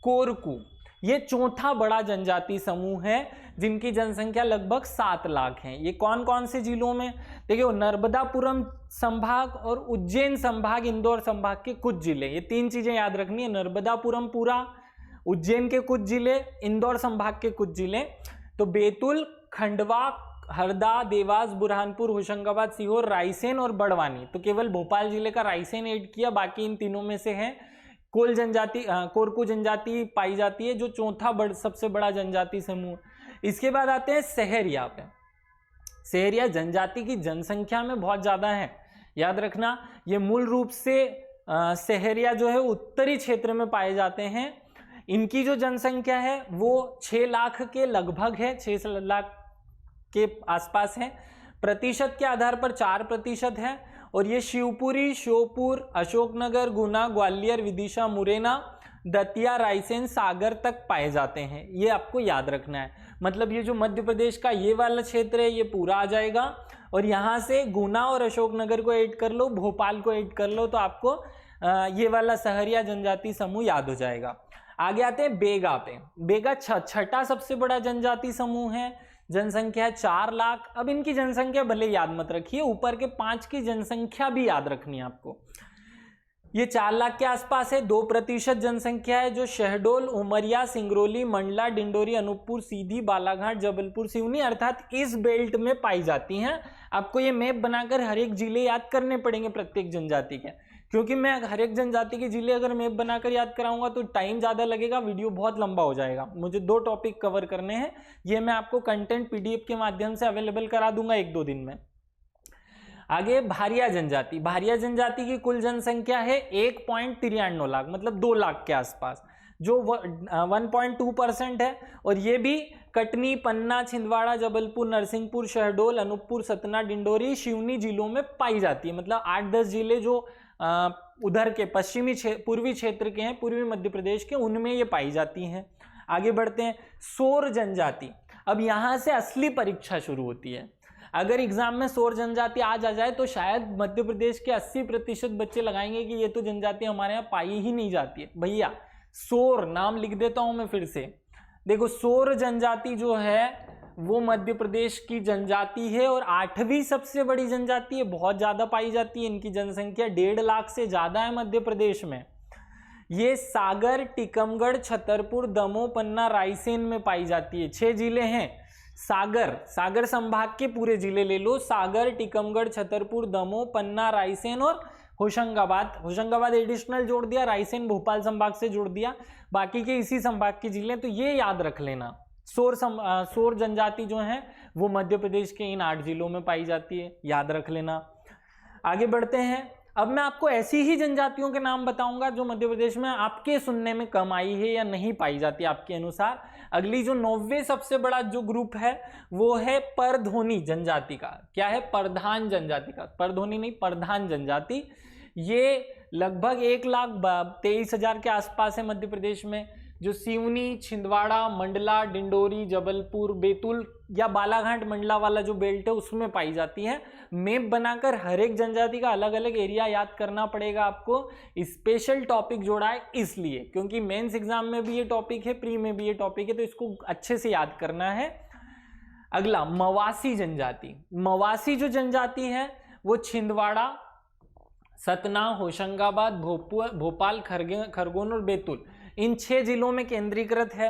कोरकू। ये चौथा बड़ा जनजाति समूह है जिनकी जनसंख्या लगभग 7 लाख है। ये कौन कौन से जिलों में, देखिए नर्मदापुरम संभाग और उज्जैन संभाग, इंदौर संभाग के कुछ जिले, ये 3 चीजें याद रखनी है। नर्मदापुरम पूरा, उज्जैन के कुछ जिले, इंदौर संभाग के कुछ जिले। तो बैतूल, खंडवा, हरदा, देवास, बुरहानपुर, होशंगाबाद, सीहोर, रायसेन और बड़वानी। तो केवल भोपाल जिले का रायसेन ऐड किया, बाकी इन तीनों में से है। कोल जनजाति, कोरकू जनजाति पाई जाती है जो चौथा सबसे बड़ा जनजाति समूह। इसके बाद आते हैं सहरिया पे। सहरिया जनजाति की जनसंख्या में बहुत ज्यादा है, याद रखना। ये मूल रूप से सहरिया जो है उत्तरी क्षेत्र में पाए जाते हैं। इनकी जो जनसंख्या है वो 6 लाख के लगभग है, 6 लाख के आसपास है। प्रतिशत के आधार पर 4% है। और ये शिवपुरी, श्योपुर, अशोकनगर, गुना, ग्वालियर, विदिशा, मुरैना, दतिया, रायसेन, सागर तक पाए जाते हैं। ये आपको याद रखना है। मतलब ये जो मध्य प्रदेश का ये वाला क्षेत्र है ये पूरा आ जाएगा, और यहाँ से गुना और अशोकनगर को ऐड कर लो, भोपाल को ऐड कर लो, तो आपको ये वाला सहरिया जनजाति समूह याद हो जाएगा। आगे आते हैं बेगा पे। बेगा छठा सबसे बड़ा जनजाति समूह है, जनसंख्या 4 लाख। अब इनकी जनसंख्या भले याद मत रखिए, ऊपर के 5 की जनसंख्या भी याद रखनी है आपको। ये 4 लाख के आसपास है। 2% जनसंख्या है जो शहडोल, उमरिया, सिंगरौली, मंडला, डिंडोरी, अनूपपुर, सीधी, बालाघाट, जबलपुर, सिवनी अर्थात इस बेल्ट में पाई जाती हैं। आपको ये मैप बनाकर हर एक जिले याद करने पड़ेंगे प्रत्येक जनजाति के, क्योंकि मैं हर एक जनजाति के जिले अगर मैप बनाकर याद कराऊंगा तो टाइम ज़्यादा लगेगा, वीडियो बहुत लंबा हो जाएगा। मुझे 2 टॉपिक कवर करने हैं, ये मैं आपको कंटेंट PDF के माध्यम से अवेलेबल करा दूंगा 1-2 दिन में। आगे भारिया जनजाति। भारिया जनजाति की कुल जनसंख्या है 1.93 लाख, मतलब 2 लाख के आसपास, जो 1.2% है। और ये भी कटनी, पन्ना, छिंदवाड़ा, जबलपुर, नरसिंहपुर, शहडोल, अनूपपुर, सतना, डिंडोरी, सिवनी जिलों में पाई जाती है। मतलब 8-10 जिले जो उधर के पश्चिमी पूर्वी क्षेत्र के हैं, पूर्वी मध्य प्रदेश के, उनमें ये पाई जाती हैं। आगे बढ़ते हैं सोर जनजाति। अब यहाँ से असली परीक्षा शुरू होती है। अगर एग्जाम में सोर जनजाति आज आ जाए तो शायद मध्य प्रदेश के 80% बच्चे लगाएंगे कि ये तो जनजाति हमारे यहाँ पाई ही नहीं जाती है। भैया सोर नाम लिख देता हूं मैं फिर से। देखो सोर जनजाति जो है वो मध्य प्रदेश की जनजाति है और 8वीं सबसे बड़ी जनजाति है, बहुत ज्यादा पाई जाती है। इनकी जनसंख्या 1.5 लाख से ज्यादा है मध्य प्रदेश में। ये सागर, टीकमगढ़, छतरपुर, दमोह, पन्ना, रायसेन में पाई जाती है। 6 जिले हैं। सागर संभाग के पूरे जिले ले लो, सागर, टीकमगढ़, छतरपुर, दमोह, पन्ना, रायसेन और होशंगाबाद एडिशनल जोड़ दिया, रायसेन भोपाल संभाग से जोड़ दिया, बाकी के इसी संभाग के जिले। तो ये याद रख लेना, सोर जनजाति जो है वो मध्य प्रदेश के इन 8 जिलों में पाई जाती है, याद रख लेना। आगे बढ़ते हैं। अब मैं आपको ऐसी ही जनजातियों के नाम बताऊंगा जो मध्य प्रदेश में आपके सुनने में कम आई है या नहीं पाई जाती आपके अनुसार। अगली जो 9वें सबसे बड़ा जो ग्रुप है वो है परधोनी जनजाति का। क्या है? परधान जनजाति का। परधोनी नहीं, परधान जनजाति। ये लगभग 1,23,000 के आसपास है मध्य प्रदेश में, जो सिवनी, छिंदवाड़ा, मंडला, डिंडोरी, जबलपुर, बैतूल या बालाघाट मंडला वाला जो बेल्ट है उसमें पाई जाती है। मैप बनाकर हर एक जनजाति का अलग अलग एरिया याद करना पड़ेगा आपको। स्पेशल टॉपिक जोड़ा है इसलिए क्योंकि मेंस एग्जाम में भी ये टॉपिक है, प्री में भी ये टॉपिक है, तो इसको अच्छे से याद करना है। अगला मवासी जनजाति। मवासी जो जनजाति है वो छिंदवाड़ा, सतना, होशंगाबाद, भोपाल, खरगोन और बैतूल इन 6 जिलों में केंद्रीकृत है।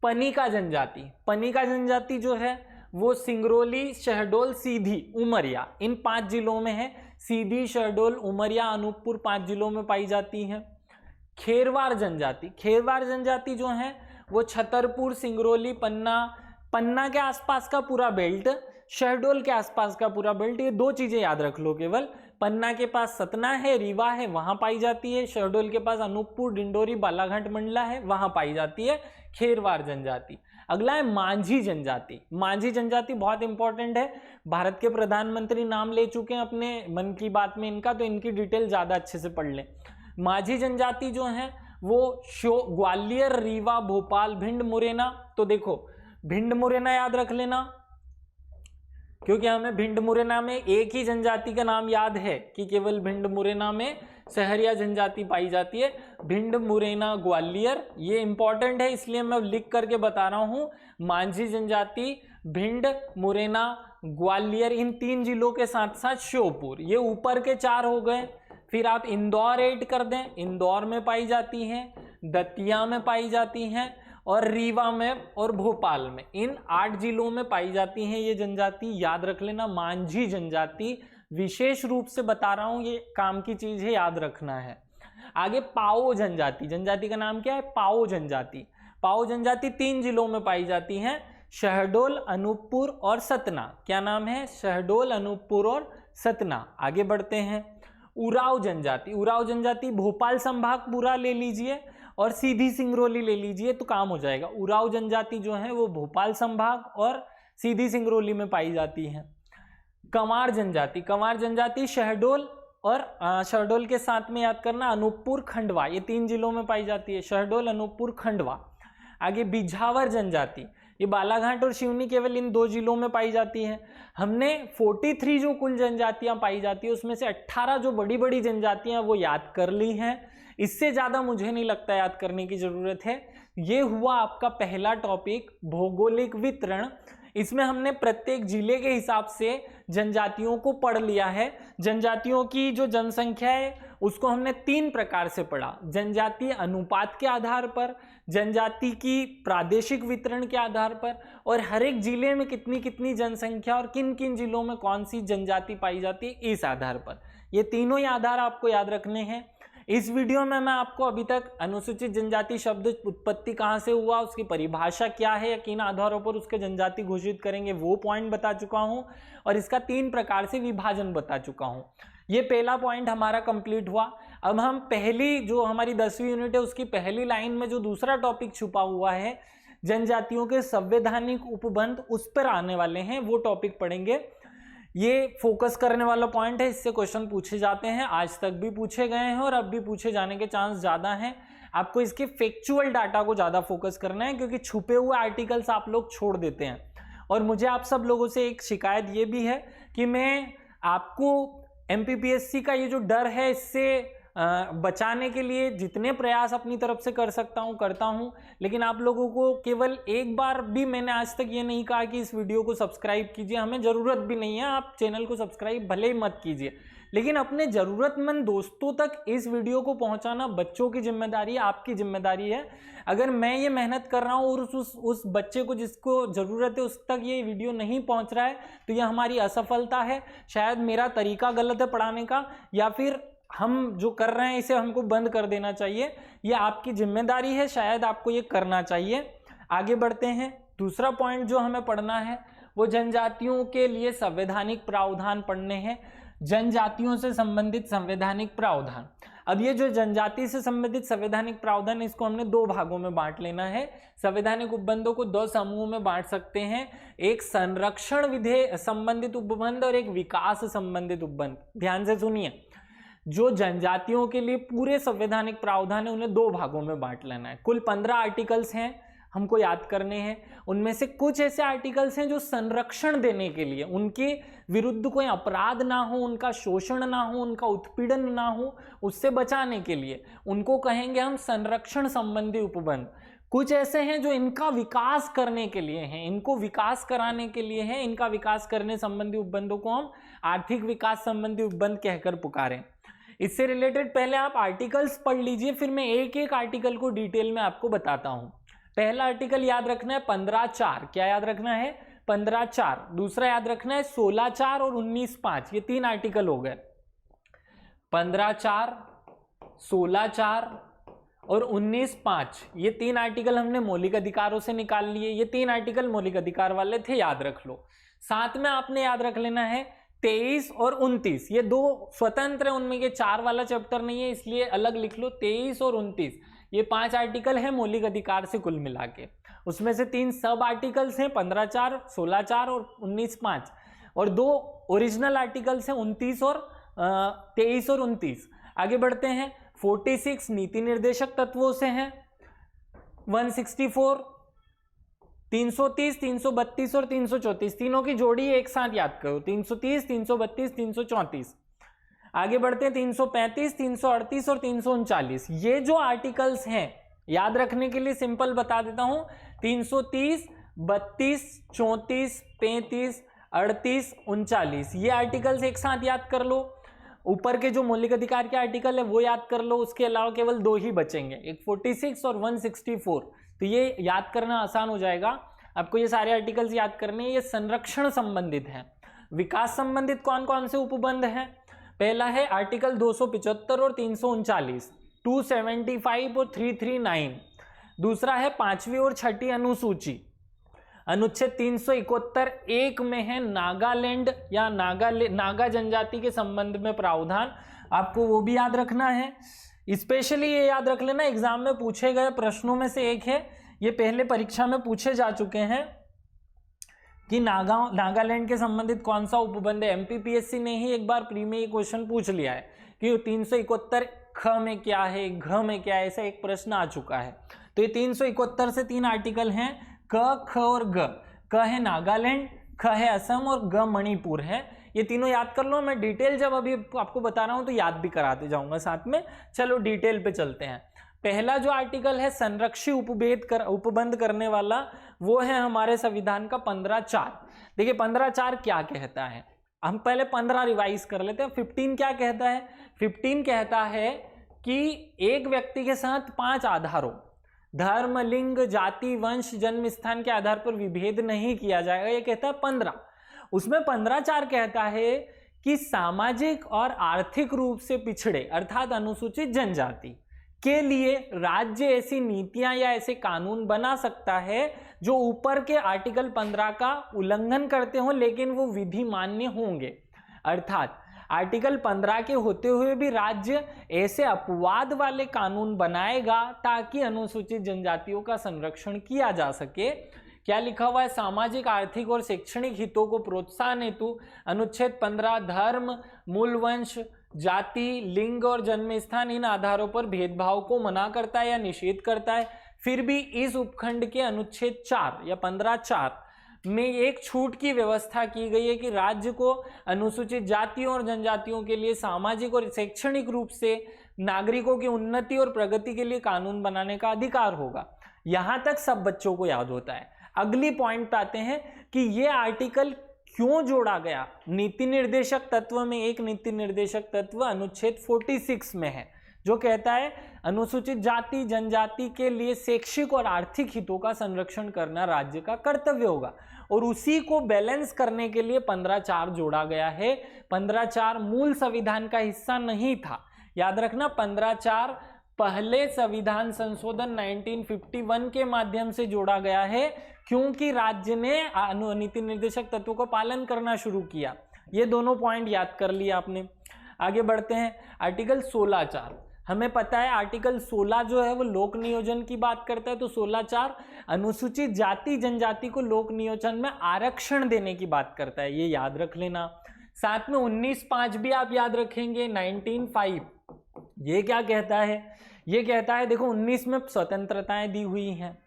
पनिका जनजाति। पनिका जनजाति जो है वो सिंगरौली, शहडोल, सीधी, उमरिया इन 5 जिलों में है। सीधी, शहडोल, उमरिया, अनूपपुर 5 जिलों में पाई जाती है। खेरवार जनजाति। खेरवार जनजाति जो है वो छतरपुर, सिंगरौली, पन्ना के आसपास का पूरा बेल्ट, शहडोल के आसपास का पूरा बेल्ट, ये 2 चीजें याद रख लो केवल। पन्ना के पास सतना है, रीवा है, वहां पाई जाती है। शहडोल के पास अनूपपुर, डिंडोरी, बालाघाट मंडला है, वहां पाई जाती है खेरवार जनजाति। अगला है मांझी जनजाति। मांझी जनजाति बहुत इंपॉर्टेंट है, भारत के प्रधानमंत्री नाम ले चुके हैं अपने मन की बात में इनका, तो इनकी डिटेल ज्यादा अच्छे से पढ़ लें। मांझी जनजाति जो है वो ग्वालियर, रीवा, भोपाल, भिंड, मुरैना। तो देखो भिंड मुरैना याद रख लेना क्योंकि हमें भिंड मुरैना में एक ही जनजाति का नाम याद है कि केवल भिंड मुरैना में सहरिया जनजाति पाई जाती है। भिंड, मुरैना, ग्वालियर। ये इंपॉर्टेंट है इसलिए मैं लिख करके बता रहा हूँ। मांझी जनजाति, भिंड, मुरैना, ग्वालियर, इन 3 जिलों के साथ साथ श्योपुर। ये ऊपर के 4 हो गए। फिर आप इंदौर ऐड कर दें, इंदौर में पाई जाती हैं, दतिया में पाई जाती हैं और रीवा में और भोपाल में। इन 8 जिलों में पाई जाती हैं ये जनजाति। याद रख लेना, मांझी जनजाति विशेष रूप से बता रहा हूं, ये काम की चीज है, याद रखना है। आगे पाओ जनजाति, जनजाति का नाम क्या है? पाओ जनजाति। पाओ जनजाति 3 जिलों में पाई जाती है, शहडोल, अनूपपुर और सतना। क्या नाम है? शहडोल, अनूपपुर और सतना। आगे बढ़ते हैं। उराव जनजाति, उराव जनजाति भोपाल संभाग पूरा ले लीजिए और सीधी सिंगरौली ले लीजिए तो काम हो जाएगा। उराव जनजाति जो है वो भोपाल संभाग और सीधी सिंगरौली में पाई जाती है। कंवार जनजाति, कंवार जनजाति शहडोल और शहडोल के साथ में याद करना अनूपपुर, खंडवा, ये 3 जिलों में पाई जाती है, शहडोल, अनूपपुर, खंडवा। आगे बिझावर जनजाति, ये बालाघाट और सिवनी केवल इन 2 जिलों में पाई जाती है। हमने 43 जो कुल जनजातियां पाई जाती है उसमें से 18 जो बड़ी बड़ी जनजातियां वो याद कर ली हैं। इससे ज्यादा मुझे नहीं लगता याद करने की जरूरत है। ये हुआ आपका पहला टॉपिक, भौगोलिक वितरण। इसमें हमने प्रत्येक जिले के हिसाब से जनजातियों को पढ़ लिया है। जनजातियों की जो जनसंख्या है उसको हमने 3 प्रकार से पढ़ा, जनजातीय अनुपात के आधार पर, जनजाति की प्रादेशिक वितरण के आधार पर, और हर एक जिले में कितनी कितनी जनसंख्या और किन किन जिलों में कौन सी जनजाति पाई जाती है, इस आधार पर। ये तीनों ही आधार आपको याद रखने हैं। इस वीडियो में मैं आपको अभी तक अनुसूचित जनजाति शब्द उत्पत्ति कहाँ से हुआ, उसकी परिभाषा क्या है या किन आधारों पर उसके जनजाति घोषित करेंगे वो पॉइंट बता चुका हूं, और इसका 3 प्रकार से विभाजन बता चुका हूं। ये पहला पॉइंट हमारा कंप्लीट हुआ। अब हम पहली जो हमारी 10वीं यूनिट है उसकी पहली लाइन में जो दूसरा टॉपिक छुपा हुआ है जनजातियों के संवैधानिक उपबंध, उस पर आने वाले हैं, वो टॉपिक पढ़ेंगे। ये फोकस करने वाला पॉइंट है, इससे क्वेश्चन पूछे जाते हैं, आज तक भी पूछे गए हैं और अब भी पूछे जाने के चांस ज्यादा हैं। आपको इसके फैक्चुअल डाटा को ज्यादा फोकस करना है क्योंकि छुपे हुए आर्टिकल्स आप लोग छोड़ देते हैं। और मुझे आप सब लोगों से एक शिकायत ये भी है कि मैं आपको एमपीपीएससी का ये जो डर है इससे बचाने के लिए जितने प्रयास अपनी तरफ से कर सकता हूं करता हूं, लेकिन आप लोगों को केवल एक बार भी मैंने आज तक ये नहीं कहा कि इस वीडियो को सब्सक्राइब कीजिए, हमें ज़रूरत भी नहीं है, आप चैनल को सब्सक्राइब भले ही मत कीजिए, लेकिन अपने ज़रूरतमंद दोस्तों तक इस वीडियो को पहुंचाना बच्चों की जिम्मेदारी है, आपकी जिम्मेदारी है। अगर मैं ये मेहनत कर रहा हूँ और उस बच्चे को जिसको ज़रूरत है उस तक ये वीडियो नहीं पहुँच रहा है तो यह हमारी असफलता है। शायद मेरा तरीका गलत है पढ़ाने का, या फिर हम जो कर रहे हैं इसे हमको बंद कर देना चाहिए। ये आपकी जिम्मेदारी है, शायद आपको ये करना चाहिए। आगे बढ़ते हैं। दूसरा पॉइंट जो हमें पढ़ना है वो जनजातियों के लिए संवैधानिक प्रावधान पढ़ने हैं। जनजातियों से संबंधित संवैधानिक प्रावधान। अब ये जो जनजाति से संबंधित संवैधानिक प्रावधान, इसको हमने 2 भागों में बांट लेना है। संवैधानिक उपबंधों को 2 समूहों में बांट सकते हैं, एक संरक्षण विधेय संबंधित उपबंध और एक विकास संबंधित उपबंध। ध्यान से सुनिए, जो जनजातियों के लिए पूरे संवैधानिक प्रावधान है उन्हें 2 भागों में बांट लेना है। कुल 15 आर्टिकल्स हैं, हमको याद करने हैं। उनमें से कुछ ऐसे आर्टिकल्स हैं जो संरक्षण देने के लिए, उनके विरुद्ध कोई अपराध ना हो, उनका शोषण ना हो, उनका उत्पीड़न ना हो, उससे बचाने के लिए उनको कहेंगे हम संरक्षण संबंधी उपबंध। कुछ ऐसे हैं जो इनका विकास करने के लिए हैं, इनको विकास कराने के लिए है, इनका विकास करने संबंधी उपबंधों को हम आर्थिक विकास संबंधी उपबंध कहकर पुकारें। इससे रिलेटेड पहले आप आर्टिकल्स पढ़ लीजिए, फिर मैं एक एक आर्टिकल को डिटेल में आपको बताता हूं। पहला आर्टिकल याद रखना है 15(4), क्या याद रखना है? 15(4). दूसरा याद रखना है 16(4) और 19(5). ये 3 आर्टिकल हो गए, 15(4), 16(4) और 19(5). ये 3 आर्टिकल हमने मौलिक अधिकारों से निकाल लिए। ये 3 आर्टिकल मौलिक अधिकार वाले थे, याद रख लो। साथ में आपने याद रख लेना है 23 और 29, ये 2 स्वतंत्र है, उनमें के 4 वाला चैप्टर नहीं है इसलिए अलग लिख लो। 23 और 29 ये 5 आर्टिकल है मौलिक अधिकार से कुल मिला के। उसमें से 3 सब आर्टिकल्स हैं, 15(4), 16(4) और 19(5), और 2 ओरिजिनल आर्टिकल्स हैं, 23 और 29। आगे बढ़ते हैं। 46 नीति निर्देशक तत्वों से हैं, 164, 330, 332 और 334, तीनों की जोड़ी एक साथ याद करो, 330, 332, 334। आगे बढ़ते हैं 335, 338 और 339। ये जो आर्टिकल्स हैं याद रखने के लिए सिंपल बता देता हूं, 330, 32, 34, 35, 38, 39 ये आर्टिकल्स एक साथ याद कर लो। ऊपर के जो मौलिक अधिकार के आर्टिकल है वो याद कर लो, उसके अलावा केवल दो ही बचेंगे, एक 46 और 164। तो ये याद करना आसान हो जाएगा आपको, ये सारे आर्टिकल्स याद करने। ये संरक्षण संबंधित हैं। विकास संबंधित कौन कौन से उपबंध हैं? पहला है आर्टिकल 275 और 339, 275 और 339। दूसरा है 5वीं और 6ठी अनुसूची, अनुच्छेद 371 एक में है नागालैंड या नागा जनजाति के संबंध में प्रावधान, आपको वो भी याद रखना है। स्पेशली ये याद रख लेना, एग्जाम में पूछे गए प्रश्नों में से एक है, ये पहले परीक्षा में पूछे जा चुके हैं कि नागालैंड के संबंधित कौन सा उपबंध है। एमपीपीएससी ने ही एक बार प्री में ये क्वेश्चन पूछ लिया है कि 371 ख में क्या है, घ में क्या है, ऐसा एक प्रश्न आ चुका है। तो ये 371 से 3 आर्टिकल हैं, क, ख और ग। क है नागालैंड, ख है असम और ग मणिपुर है। ये तीनों याद कर लो, मैं डिटेल जब अभी आपको बता रहा हूं तो याद भी कराते जाऊंगा साथ में। चलो डिटेल पे चलते हैं। पहला जो आर्टिकल है संरक्षी उपबंध करने वाला, वो है हमारे संविधान का 15(4). देखिए 15(4) क्या कहता है, हम पहले 15 रिवाइज कर लेते हैं। 15 क्या कहता है? 15 कहता है कि एक व्यक्ति के साथ 5 आधारों, धर्म, लिंग, जाति, वंश, जन्म स्थान के आधार पर विभेद नहीं किया जाएगा, ये कहता है 15। उसमें 15(4) कहता है कि सामाजिक और आर्थिक रूप से पिछड़े अर्थात अनुसूचित जनजाति के लिए राज्य ऐसी नीतियां या ऐसे कानून बना सकता है जो ऊपर के आर्टिकल 15 का उल्लंघन करते हो लेकिन वो विधि मान्य होंगे। अर्थात आर्टिकल 15 के होते हुए भी राज्य ऐसे अपवाद वाले कानून बनाएगा ताकि अनुसूचित जनजातियों का संरक्षण किया जा सके। क्या लिखा हुआ है? सामाजिक, आर्थिक और शैक्षणिक हितों को प्रोत्साहन हेतु अनुच्छेद 15 धर्म, मूल वंश, जाति, लिंग और जन्म स्थान इन आधारों पर भेदभाव को मना करता है या निषेध करता है। फिर भी इस उपखंड के अनुच्छेद 4 या 15(4) में एक छूट की व्यवस्था की गई है कि राज्य को अनुसूचित जातियों और जनजातियों के लिए सामाजिक और शैक्षणिक रूप से नागरिकों की उन्नति और प्रगति के लिए कानून बनाने का अधिकार होगा। यहां तक सब बच्चों को याद होता है। अगली पॉइंट पे आते हैं कि ये आर्टिकल क्यों जोड़ा गया। नीति निर्देशक तत्व में एक नीति निर्देशक तत्व अनुच्छेद 46 में है जो कहता है अनुसूचित जाति जनजाति के लिए शैक्षिक और आर्थिक हितों का संरक्षण करना राज्य का कर्तव्य होगा, और उसी को बैलेंस करने के लिए 15(4) जोड़ा गया है। 15(4) मूल संविधान का हिस्सा नहीं था, याद रखना। 15(4) पहले संविधान संशोधन 1951 के माध्यम से जोड़ा गया है क्योंकि राज्य ने नीति निर्देशक तत्वों का पालन करना शुरू किया। ये दोनों पॉइंट याद कर लिया आपने। आगे बढ़ते हैं। आर्टिकल 16(4) हमें पता है आर्टिकल 16 जो है वो लोक नियोजन की बात करता है, तो 16(4) अनुसूचित जाति जनजाति को लोक नियोजन में आरक्षण देने की बात करता है, ये याद रख लेना। साथ में 19(5) भी आप याद रखेंगे। 19(5) ये क्या कहता है? ये कहता है देखो 19 में स्वतंत्रताएं दी हुई हैं,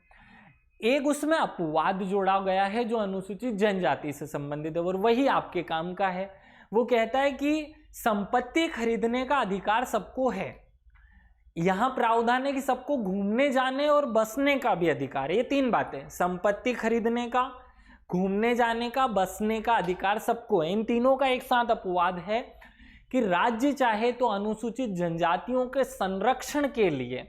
एक उसमें अपवाद जोड़ा गया है जो अनुसूचित जनजाति से संबंधित है और वही आपके काम का है। वो कहता है कि संपत्ति खरीदने का अधिकार सबको है। यहां प्रावधान है कि सबको घूमने जाने और बसने का भी अधिकार है। ये 3 बातें, संपत्ति खरीदने का, घूमने जाने का, बसने का अधिकार सबको है। इन तीनों का एक साथ अपवाद है कि राज्य चाहे तो अनुसूचित जनजातियों के संरक्षण के लिए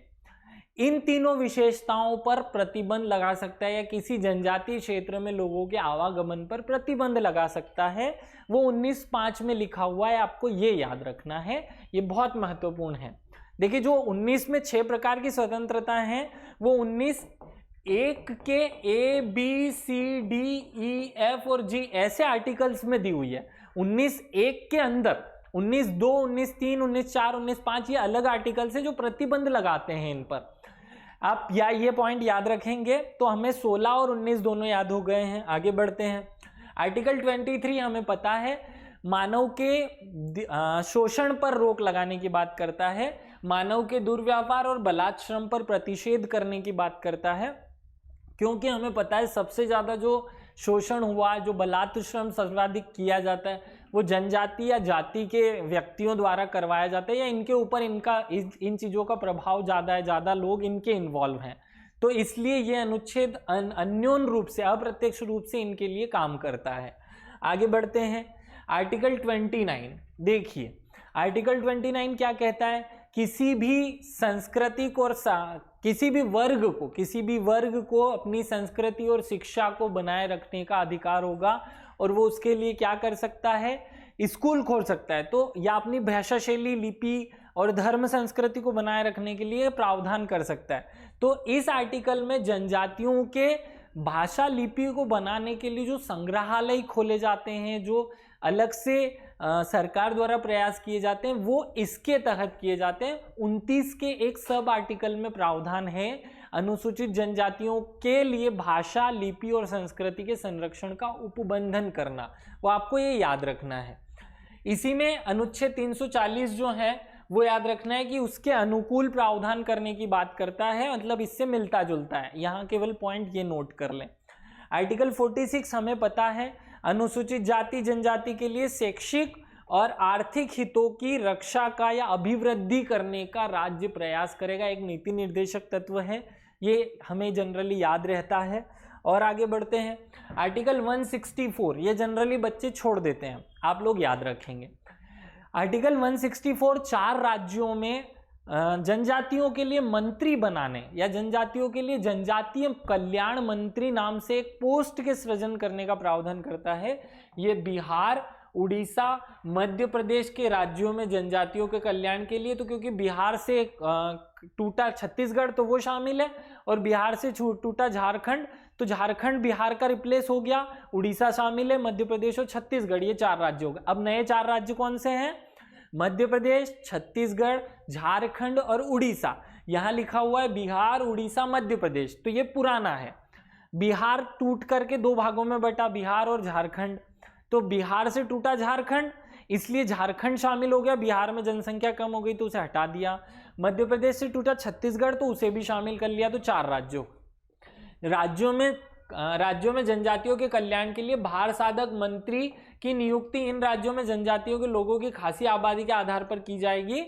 इन तीनों विशेषताओं पर प्रतिबंध लगा सकता है या किसी जनजातीय क्षेत्र में लोगों के आवागमन पर प्रतिबंध लगा सकता है। वो 19(5) में लिखा हुआ है, आपको ये याद रखना है, ये बहुत महत्वपूर्ण है। देखिए जो 19 में 6 प्रकार की स्वतंत्रता हैं वो 19(1) के A, B, C, D, E, F और G ऐसे आर्टिकल्स में दी हुई है। 19(1) के अंदर 19(2), 19(3), 19(4), 19(5) ये अलग आर्टिकल्स हैं जो प्रतिबंध लगाते हैं इन पर। आप ये पॉइंट याद रखेंगे तो हमें 16 और 19 दोनों याद हो गए हैं। आगे बढ़ते हैं। आर्टिकल 23 हमें पता है मानव के शोषण पर रोक लगाने की बात करता है, मानव के दुर्व्यवहार और बलात्कार श्रम पर प्रतिषेध करने की बात करता है, क्योंकि हमें पता है सबसे ज्यादा जो शोषण हुआ, जो बलात्श्रम सर्वाधिक किया जाता है वो जनजाति या जाति के व्यक्तियों द्वारा करवाया जाता है, या इनके ऊपर इन चीज़ों का प्रभाव ज़्यादा है, ज़्यादा लोग इनके इन्वॉल्व हैं, तो इसलिए ये अनुच्छेद अन्योन रूप से, अप्रत्यक्ष रूप से इनके लिए काम करता है। आगे बढ़ते हैं। आर्टिकल 29 देखिए, आर्टिकल 29 क्या कहता है? किसी भी संस्कृति को और किसी भी वर्ग को अपनी संस्कृति और शिक्षा को बनाए रखने का अधिकार होगा, और वो उसके लिए क्या कर सकता है? स्कूल खोल सकता है, तो या अपनी भाषा शैली, लिपि और धर्म संस्कृति को बनाए रखने के लिए प्रावधान कर सकता है। तो इस आर्टिकल में जनजातियों के भाषा लिपि को बनाने के लिए जो संग्रहालय खोले जाते हैं, जो अलग से सरकार द्वारा प्रयास किए जाते हैं, वो इसके तहत किए जाते हैं। 29 के एक सब आर्टिकल में प्रावधान है अनुसूचित जनजातियों के लिए भाषा, लिपि और संस्कृति के संरक्षण का उपबंधन करना, वो आपको ये याद रखना है। इसी में अनुच्छेद 340 जो है वो याद रखना है कि उसके अनुकूल प्रावधान करने की बात करता है, मतलब इससे मिलता जुलता है। यहाँ केवल पॉइंट ये नोट कर लें। आर्टिकल 46 हमें पता है अनुसूचित जाति जनजाति के लिए शैक्षिक और आर्थिक हितों की रक्षा का या अभिवृद्धि करने का राज्य प्रयास करेगा, एक नीति निर्देशक तत्व है, ये हमें जनरली याद रहता है। और आगे बढ़ते हैं। आर्टिकल 164 ये जनरली बच्चे छोड़ देते हैं, आप लोग याद रखेंगे। आर्टिकल 164 4 राज्यों में जनजातियों के लिए मंत्री बनाने या जनजातियों के लिए जनजातीय कल्याण मंत्री नाम से एक पोस्ट के सृजन करने का प्रावधान करता है। ये बिहार, उड़ीसा, मध्य प्रदेश के राज्यों में जनजातियों के कल्याण के लिए, तो क्योंकि बिहार से टूटा छत्तीसगढ़ तो वो शामिल है, और बिहार से टूटा झारखंड, तो झारखंड बिहार का रिप्लेस हो गया, उड़ीसा शामिल है, मध्य प्रदेश और छत्तीसगढ़, ये 4 राज्य हो गए। अब नए 4 राज्य कौन से हैं? मध्य प्रदेश, छत्तीसगढ़, झारखंड और उड़ीसा। यहाँ लिखा हुआ है बिहार, उड़ीसा, मध्य प्रदेश, तो ये पुराना है। बिहार टूट करके 2 भागों में बटा, बिहार और झारखंड, तो बिहार से टूटा झारखंड, इसलिए झारखंड शामिल हो गया। बिहार में जनसंख्या कम हो गई तो उसे हटा दिया। मध्य प्रदेश से टूटा छत्तीसगढ़, तो उसे भी शामिल कर लिया, तो 4 राज्यों में जनजातियों के कल्याण के लिए भार साधक मंत्री की नियुक्ति इन राज्यों में जनजातियों के लोगों की खासी आबादी के आधार पर की जाएगी।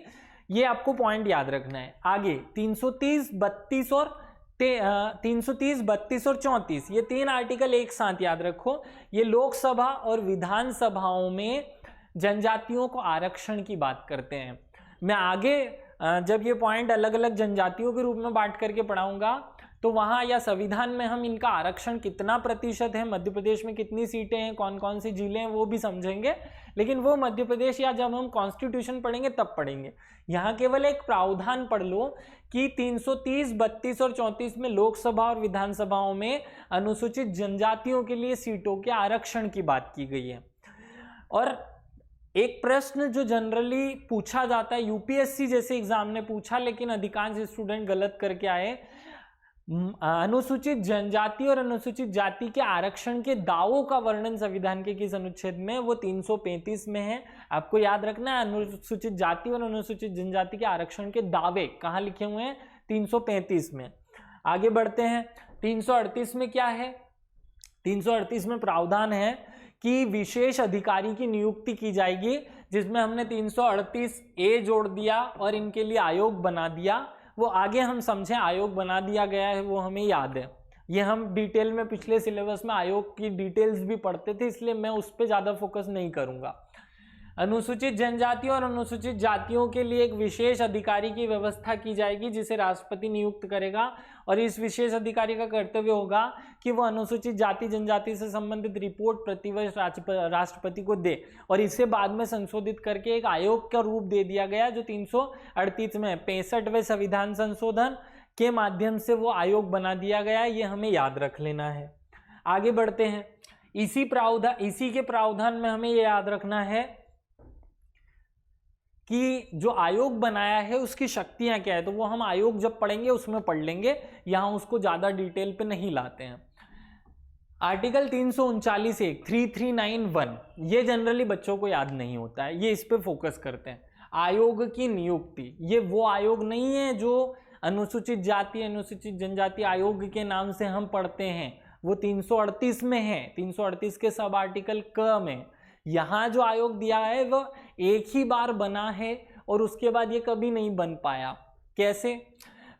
ये आपको पॉइंट याद रखना है। आगे 330, 32 और 34 ये 3 आर्टिकल एक साथ याद रखो। ये लोकसभा और विधानसभाओं में जनजातियों को आरक्षण की बात करते हैं। मैं आगे जब ये पॉइंट अलग अलग जनजातियों के रूप में बांट करके पढ़ाऊंगा, तो वहाँ या संविधान में हम इनका आरक्षण कितना प्रतिशत है, मध्य प्रदेश में कितनी सीटें हैं, कौन कौन सी जिले हैं, वो भी समझेंगे। लेकिन वो मध्य प्रदेश या जब हम कॉन्स्टिट्यूशन पढ़ेंगे तब पढ़ेंगे। यहाँ केवल एक प्रावधान पढ़ लो कि 330, 32 और 34 में लोकसभा और विधानसभाओं में अनुसूचित जनजातियों के लिए सीटों के आरक्षण की बात की गई है। और एक प्रश्न जो जनरली पूछा जाता है, यूपीएससी जैसे एग्जाम ने पूछा लेकिन अधिकांश स्टूडेंट गलत करके आए, अनुसूचित जनजाति और अनुसूचित जाति के आरक्षण के दावों का वर्णन संविधान के किस अनुच्छेद में? वो 335 में है। आपको याद रखना है अनुसूचित जाति और अनुसूचित जनजाति के आरक्षण के दावे कहाँ लिखे हुए हैं? 335 में। आगे बढ़ते हैं। 338 में क्या है? 338 में प्रावधान है कि विशेष अधिकारी की नियुक्ति की जाएगी, जिसमें हमने 338A जोड़ दिया और इनके लिए आयोग बना दिया। वो आगे हम समझें, आयोग बना दिया गया है वो हमें याद है। ये हम डिटेल में पिछले सिलेबस में आयोग की डिटेल्स भी पढ़ते थे, इसलिए मैं उस पर ज़्यादा फोकस नहीं करूँगा। अनुसूचित जनजातियों और अनुसूचित जातियों के लिए एक विशेष अधिकारी की व्यवस्था की जाएगी जिसे राष्ट्रपति नियुक्त करेगा, और इस विशेष अधिकारी का कर्तव्य होगा कि वह अनुसूचित जाति जनजाति से संबंधित रिपोर्ट प्रतिवर्ष राष्ट्रपति को दे। और इसे बाद में संशोधित करके एक आयोग का रूप दे दिया गया जो 338 में 65वें संविधान संशोधन के माध्यम से वो आयोग बना दिया गया। ये हमें याद रख लेना है। आगे बढ़ते हैं। इसी के प्रावधान में हमें ये याद रखना है कि जो आयोग बनाया है उसकी शक्तियां क्या है, तो वो हम आयोग जब पढ़ेंगे उसमें पढ़ लेंगे, यहां उसको ज्यादा डिटेल पे नहीं लाते हैं। आर्टिकल 339(1) 3391 ये जनरली बच्चों को याद नहीं होता है, ये इस पे फोकस करते हैं। आयोग की नियुक्ति, ये वो आयोग नहीं है जो अनुसूचित जाति अनुसूचित जनजाति आयोग के नाम से हम पढ़ते हैं। वो 338 में है, 338 के सब आर्टिकल क में। यहाँ जो आयोग दिया है वो एक ही बार बना है और उसके बाद ये कभी नहीं बन पाया। कैसे?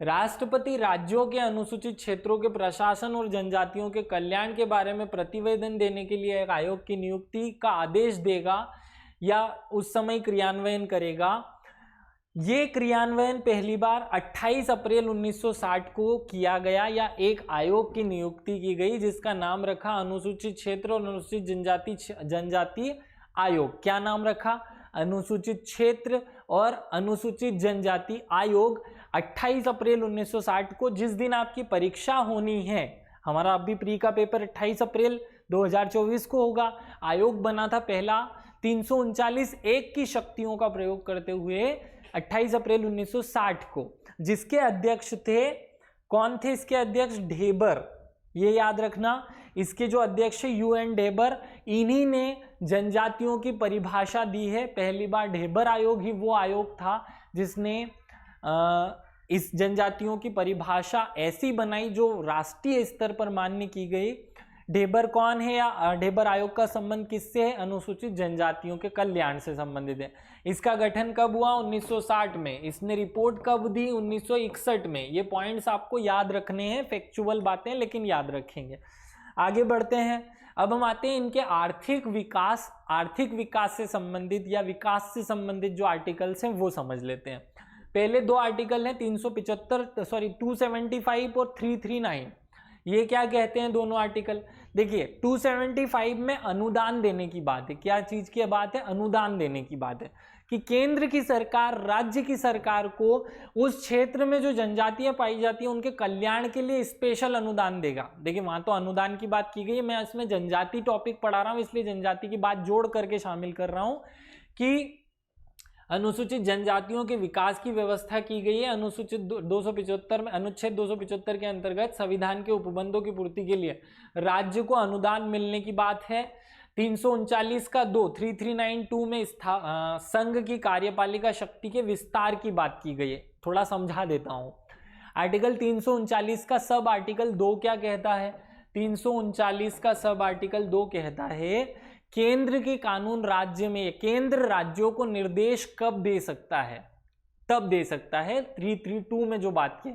राष्ट्रपति राज्यों के अनुसूचित क्षेत्रों के प्रशासन और जनजातियों के कल्याण के बारे में प्रतिवेदन देने के लिए एक आयोग की नियुक्ति का आदेश देगा या उस समय क्रियान्वयन करेगा। ये क्रियान्वयन पहली बार 28 अप्रैल 1960 को किया गया या एक आयोग की नियुक्ति की गई जिसका नाम रखा अनुसूचित क्षेत्र और अनुसूचित जनजाति आयोग। क्या नाम रखा? अनुसूचित क्षेत्र और अनुसूचित जनजाति आयोग। 28 अप्रैल 1960 को, जिस दिन आपकी परीक्षा होनी है, हमारा अभी प्री का पेपर 28 अप्रैल 2024 को होगा। आयोग बना था पहला 339 एक की शक्तियों का प्रयोग करते हुए 28 अप्रैल 1960 को, जिसके अध्यक्ष थे, कौन थे इसके अध्यक्ष? ढेबर। ये याद रखना, इसके जो अध्यक्ष UN ढेबर, इन्हीं ने जनजातियों की परिभाषा दी है। पहली बार ढेबर आयोग ही वो आयोग था जिसने इस जनजातियों की परिभाषा ऐसी बनाई जो राष्ट्रीय स्तर पर मान्य की गई। ढेबर कौन है या ढेबर आयोग का संबंध किससे है? अनुसूचित जनजातियों के कल्याण से संबंधित है। इसका गठन कब हुआ? 1960 में। इसने रिपोर्ट कब दी? 1961 में। ये पॉइंट्स आपको याद रखने हैं, फैक्चुअल बातें, लेकिन याद रखेंगे। आगे बढ़ते हैं। अब हम आते हैं इनके आर्थिक विकास से संबंधित या विकास से संबंधित जो आर्टिकल्स हैं वो समझ लेते हैं। पहले दो आर्टिकल हैं 275 और 339। ये क्या कहते हैं दोनों आर्टिकल? देखिए 275 में अनुदान देने की बात है। क्या चीज की बात है? अनुदान देने की बात है कि केंद्र की सरकार राज्य की सरकार को उस क्षेत्र में जो जनजातियां पाई जाती हैं उनके कल्याण के लिए स्पेशल अनुदान देगा। देखिए वहां तो अनुदान की बात की गई है, मैं इसमें जनजाति टॉपिक पढ़ा रहा हूं इसलिए जनजाति की बात जोड़ करके शामिल कर रहा हूं कि अनुसूचित जनजातियों के विकास की व्यवस्था की गई है। अनुसूचित 275 में, अनुच्छेद 275 के अंतर्गत संविधान के उपबंधों की पूर्ति के लिए राज्य को अनुदान मिलने की बात है। 339 का 2 3392 में संघ की कार्यपालिका शक्ति के विस्तार की बात की गई है। थोड़ा समझा देता हूं। आर्टिकल 339 का सब आर्टिकल 2 क्या कहता है? 339 का सब आर्टिकल 2 कहता है केंद्र के कानून राज्य में, केंद्र राज्यों को निर्देश कब दे सकता है? तब दे सकता है 332 में जो बात की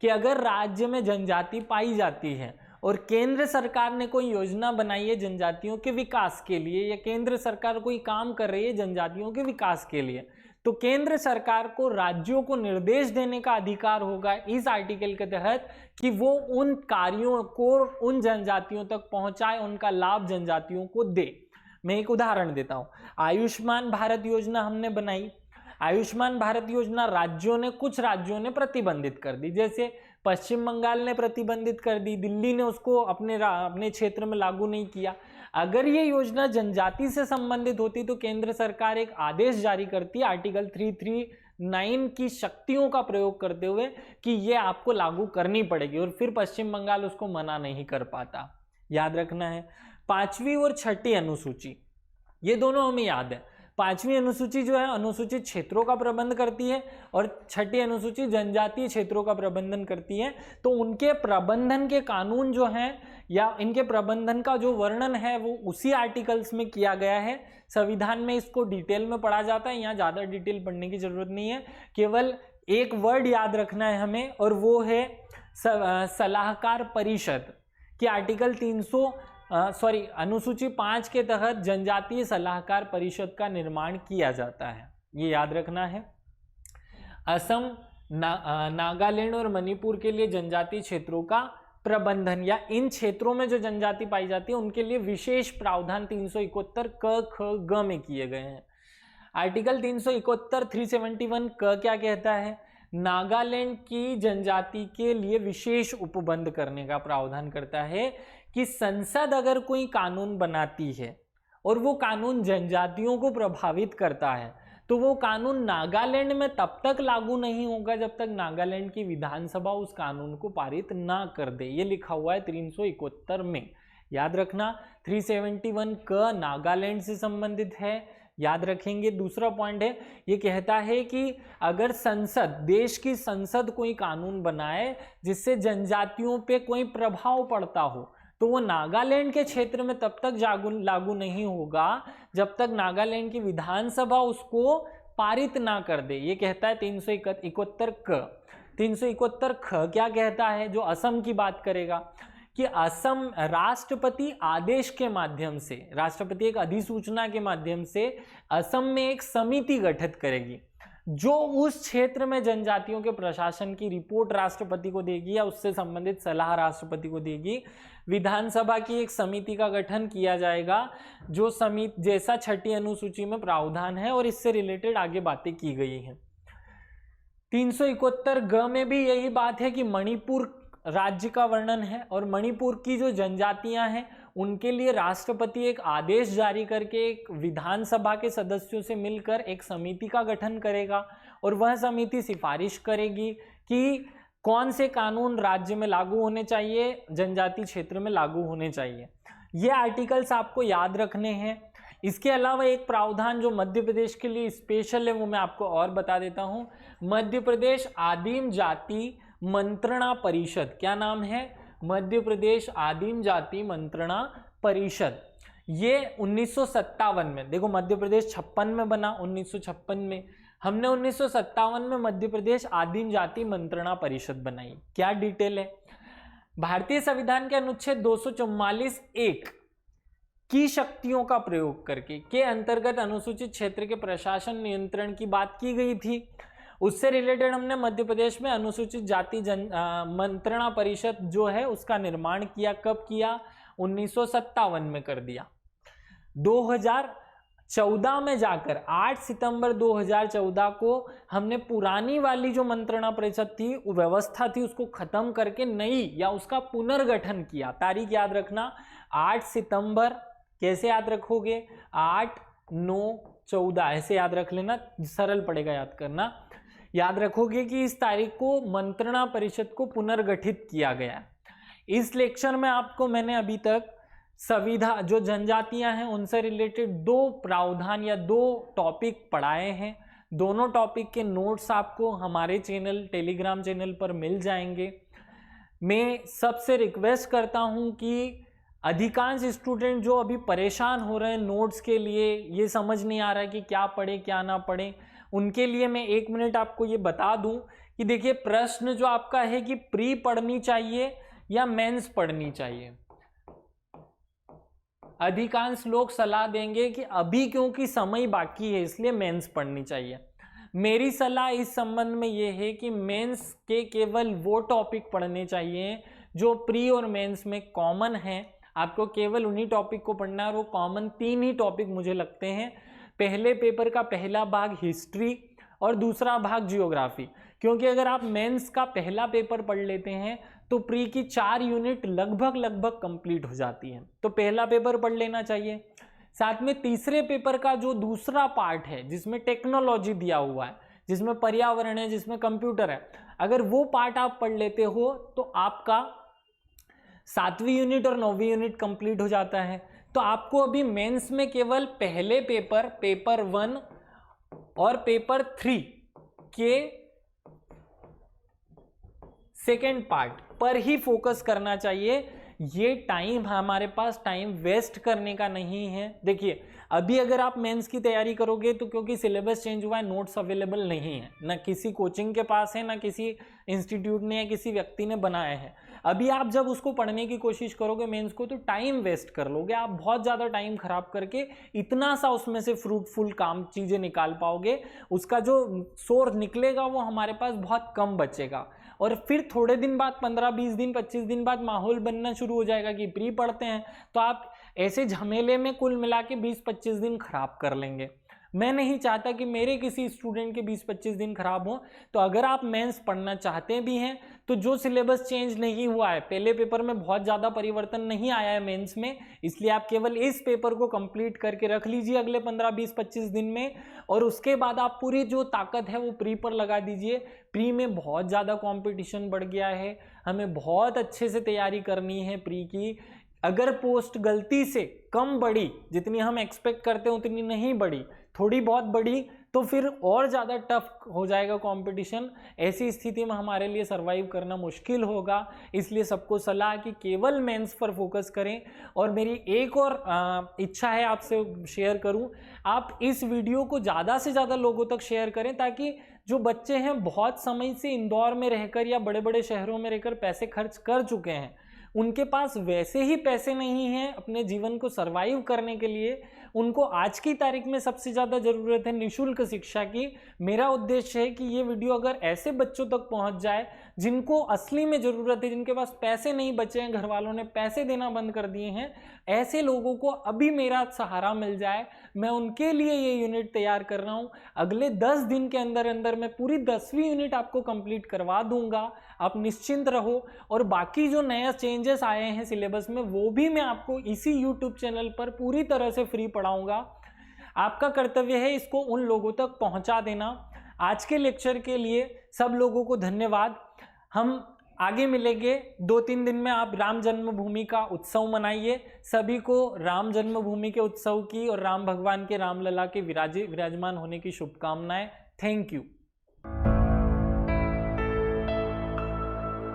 कि अगर राज्य में जनजाति पाई जाती है और केंद्र सरकार ने कोई योजना बनाई है जनजातियों के विकास के लिए या केंद्र सरकार कोई काम कर रही है जनजातियों के विकास के लिए, तो केंद्र सरकार को राज्यों को निर्देश देने का अधिकार होगा इस आर्टिकल के तहत कि वो उन कार्यों को उन जनजातियों तक पहुंचाए, उनका लाभ जनजातियों को दे। मैं एक उदाहरण देता हूं। आयुष्मान भारत योजना हमने बनाई। आयुष्मान भारत योजना कुछ राज्यों ने प्रतिबंधित कर दी, जैसे पश्चिम बंगाल ने प्रतिबंधित कर दी, दिल्ली ने उसको अपने क्षेत्र में लागू नहीं किया। अगर ये योजना जनजाति से संबंधित होती तो केंद्र सरकार एक आदेश जारी करती आर्टिकल 339 की शक्तियों का प्रयोग करते हुए कि ये आपको लागू करनी पड़ेगी, और फिर पश्चिम बंगाल उसको मना नहीं कर पाता। याद रखना है। 5वीं और 6ठी अनुसूची, ये दोनों हमें याद है। 5वीं अनुसूची जो है अनुसूचित क्षेत्रों का प्रबंध करती है और 6ठी अनुसूची जनजातीय क्षेत्रों का प्रबंधन करती है। तो उनके प्रबंधन के कानून जो हैं या इनके प्रबंधन का जो वर्णन है वो उसी आर्टिकल्स में किया गया है। संविधान में इसको डिटेल में पढ़ा जाता है, यहाँ ज़्यादा डिटेल पढ़ने की जरूरत नहीं है। केवल एक वर्ड याद रखना है हमें, और वो है सलाहकार परिषद कि आर्टिकल अनुसूची 5 के तहत जनजातीय सलाहकार परिषद का निर्माण किया जाता है। ये याद रखना है। असम, नागालैंड और मणिपुर के लिए जनजातीय क्षेत्रों का प्रबंधन या इन क्षेत्रों में जो जनजाति पाई जाती है उनके लिए विशेष प्रावधान 371 क, ख, ग में किए गए हैं। आर्टिकल 371 371 क क्या कहता है? नागालैंड की जनजाति के लिए विशेष उपबंध करने का प्रावधान करता है कि संसद अगर कोई कानून बनाती है और वो कानून जनजातियों को प्रभावित करता है तो वो कानून नागालैंड में तब तक लागू नहीं होगा जब तक नागालैंड की विधानसभा उस कानून को पारित ना कर दे। ये लिखा हुआ है 371 में। याद रखना 371 क नागालैंड से संबंधित है, याद रखेंगे। दूसरा पॉइंट है, ये कहता है कि अगर देश की संसद कोई कानून बनाए जिससे जनजातियों पे कोई प्रभाव पड़ता हो तो वो नागालैंड के क्षेत्र में तब तक लागू नहीं होगा जब तक नागालैंड की विधानसभा उसको पारित ना कर दे। ये कहता है 371 क। 371 ख क्या कहता है, जो असम की बात करेगा कि असम राष्ट्रपति आदेश के माध्यम से, राष्ट्रपति एक अधिसूचना के माध्यम से असम में एक समिति गठित करेगी जो उस क्षेत्र में जनजातियों के प्रशासन की रिपोर्ट राष्ट्रपति को देगी या उससे संबंधित सलाह राष्ट्रपति को देगी। विधानसभा की एक समिति का गठन किया जाएगा जो समिति जैसा 6ठी अनुसूची में प्रावधान है और इससे रिलेटेड आगे बातें की गई हैं। 371 ग में भी यही बात है कि मणिपुर राज्य का वर्णन है और मणिपुर की जो जनजातियां हैं उनके लिए राष्ट्रपति एक आदेश जारी करके एक विधानसभा के सदस्यों से मिलकर एक समिति का गठन करेगा और वह समिति सिफारिश करेगी कि कौन से कानून राज्य में लागू होने चाहिए, जनजाति क्षेत्र में लागू होने चाहिए। ये आर्टिकल्स आपको याद रखने हैं। इसके अलावा एक प्रावधान जो मध्य प्रदेश के लिए स्पेशल है वो मैं आपको और बता देता हूँ। मध्य प्रदेश आदिम जाति मंत्रणा परिषद, क्या नाम है, मध्य प्रदेश आदिम जाति मंत्रणा परिषद। ये 1957 में, देखो मध्य प्रदेश 56 में बना, 1956 में हमने 1957 में मध्य प्रदेश आदिम जाति मंत्रणा परिषद बनाई। क्या डिटेल है, भारतीय संविधान के अनुच्छेद 244(1) की शक्तियों का प्रयोग करके के अंतर्गत अनुसूचित क्षेत्र के प्रशासन नियंत्रण की बात की गई थी। उससे रिलेटेड हमने मध्य प्रदेश में अनुसूचित जाति मंत्रणा परिषद जो है उसका निर्माण किया। कब किया, 1957 में कर दिया। 2014 में जाकर 8 सितंबर 2014 को हमने पुरानी वाली जो मंत्रणा परिषद थी, व्यवस्था थी, उसको खत्म करके नई या उसका पुनर्गठन किया। तारीख याद रखना 8 सितंबर, कैसे याद रखोगे, 8, 9, 14 ऐसे याद रख लेना, सरल पड़ेगा याद करना। याद रखोगे कि इस तारीख को मंत्रणा परिषद को पुनर्गठित किया गया। इस लेक्चर में आपको मैंने अभी तक संविधान जो जनजातियां हैं उनसे रिलेटेड 2 प्रावधान या 2 टॉपिक पढ़ाए हैं। दोनों टॉपिक के नोट्स आपको हमारे चैनल टेलीग्राम चैनल पर मिल जाएंगे। मैं सबसे रिक्वेस्ट करता हूं कि अधिकांश स्टूडेंट जो अभी परेशान हो रहे हैं नोट्स के लिए, ये समझ नहीं आ रहा है कि क्या पढ़े क्या ना पढ़े, उनके लिए मैं 1 मिनट आपको ये बता दूं कि देखिए प्रश्न जो आपका है कि प्री पढ़नी चाहिए या मेंस पढ़नी चाहिए। अधिकांश लोग सलाह देंगे कि अभी क्योंकि समय बाकी है इसलिए मेंस पढ़नी चाहिए। मेरी सलाह इस संबंध में ये है कि मेंस के केवल वो टॉपिक पढ़ने चाहिए जो प्री और मेंस में कॉमन है। आपको केवल उन्हीं टॉपिक को पढ़ना है और वो कॉमन 3 ही टॉपिक मुझे लगते हैं। पहले पेपर का पहला भाग हिस्ट्री और दूसरा भाग जियोग्राफी, क्योंकि अगर आप मेंस का पहला पेपर पढ़ लेते हैं तो प्री की 4 यूनिट लगभग कंप्लीट हो जाती है। तो पहला पेपर पढ़ लेना चाहिए। साथ में तीसरे पेपर का जो दूसरा पार्ट है जिसमें टेक्नोलॉजी दिया हुआ है, जिसमें पर्यावरण है, जिसमें कंप्यूटर है, अगर वो पार्ट आप पढ़ लेते हो तो आपका 7वीं यूनिट और 9वीं यूनिट कंप्लीट हो जाता है। तो आपको अभी मेंस में केवल पहले पेपर 1 और पेपर 3 के सेकेंड पार्ट पर ही फोकस करना चाहिए। ये टाइम हमारे पास टाइम वेस्ट करने का नहीं है। देखिए अभी अगर आप मेंस की तैयारी करोगे तो क्योंकि सिलेबस चेंज हुआ है, नोट्स अवेलेबल नहीं है, ना किसी कोचिंग के पास है, ना किसी इंस्टीट्यूट ने या किसी व्यक्ति ने बनाए हैं। अभी आप जब उसको पढ़ने की कोशिश करोगे मेंस को तो टाइम वेस्ट कर लोगे आप, बहुत ज़्यादा टाइम खराब करके इतना सा उसमें से फ्रूटफुल काम चीज़ें निकाल पाओगे। उसका जो सोर्स निकलेगा वो हमारे पास बहुत कम बचेगा और फिर थोड़े दिन बाद 15-20 दिन 25 दिन बाद माहौल बनना शुरू हो जाएगा कि प्री पढ़ते हैं, तो आप ऐसे झमेले में कुल मिला के 20-25 दिन खराब कर लेंगे। मैं नहीं चाहता कि मेरे किसी स्टूडेंट के 20-25 दिन खराब हो। तो अगर आप मेंस पढ़ना चाहते भी हैं तो जो सिलेबस चेंज नहीं हुआ है, पहले पेपर में बहुत ज़्यादा परिवर्तन नहीं आया है मेंस में, इसलिए आप केवल इस पेपर को कंप्लीट करके रख लीजिए अगले 15-20-25 दिन में, और उसके बाद आप पूरी जो ताकत है वो प्री पर लगा दीजिए। प्री में बहुत ज़्यादा कॉम्पिटिशन बढ़ गया है, हमें बहुत अच्छे से तैयारी करनी है प्री की। अगर पोस्ट गलती से कम बढ़ी, जितनी हम एक्सपेक्ट करते हैं उतनी नहीं बढ़ी, थोड़ी बहुत बढ़ी तो फिर और ज़्यादा टफ हो जाएगा कंपटीशन। ऐसी स्थिति में हमारे लिए सरवाइव करना मुश्किल होगा। इसलिए सबको सलाह कि केवल मेंस पर फोकस करें। और मेरी एक और इच्छा है आपसे शेयर करूं, आप इस वीडियो को ज़्यादा से ज़्यादा लोगों तक शेयर करें, ताकि जो बच्चे हैं बहुत समय से इंदौर में रहकर या बड़े बड़े शहरों में रहकर पैसे खर्च कर चुके हैं, उनके पास वैसे ही पैसे नहीं हैं अपने जीवन को सरवाइव करने के लिए, उनको आज की तारीख में सबसे ज़्यादा ज़रूरत है निःशुल्क शिक्षा की। मेरा उद्देश्य है कि ये वीडियो अगर ऐसे बच्चों तक पहुंच जाए जिनको असली में ज़रूरत है, जिनके पास पैसे नहीं बचे हैं, घर वालों ने पैसे देना बंद कर दिए हैं, ऐसे लोगों को अभी मेरा सहारा मिल जाए, मैं उनके लिए ये यूनिट तैयार कर रहा हूँ। अगले 10 दिन के अंदर अंदर मैं पूरी 10वीं यूनिट आपको कंप्लीट करवा दूंगा, आप निश्चिंत रहो। और बाकी जो नया चेंजेस आए हैं सिलेबस में वो भी मैं आपको इसी यूट्यूब चैनल पर पूरी तरह से फ्री पढ़ाऊंगा। आपका कर्तव्य है इसको उन लोगों तक पहुंचा देना। आज के लेक्चर के लिए सब लोगों को धन्यवाद। हम आगे मिलेंगे 2-3 दिन में। आप राम जन्मभूमि का उत्सव मनाइए। सभी को राम जन्मभूमि के उत्सव की और राम भगवान के रामलला के विराजमान होने की शुभकामनाएं। Thank you.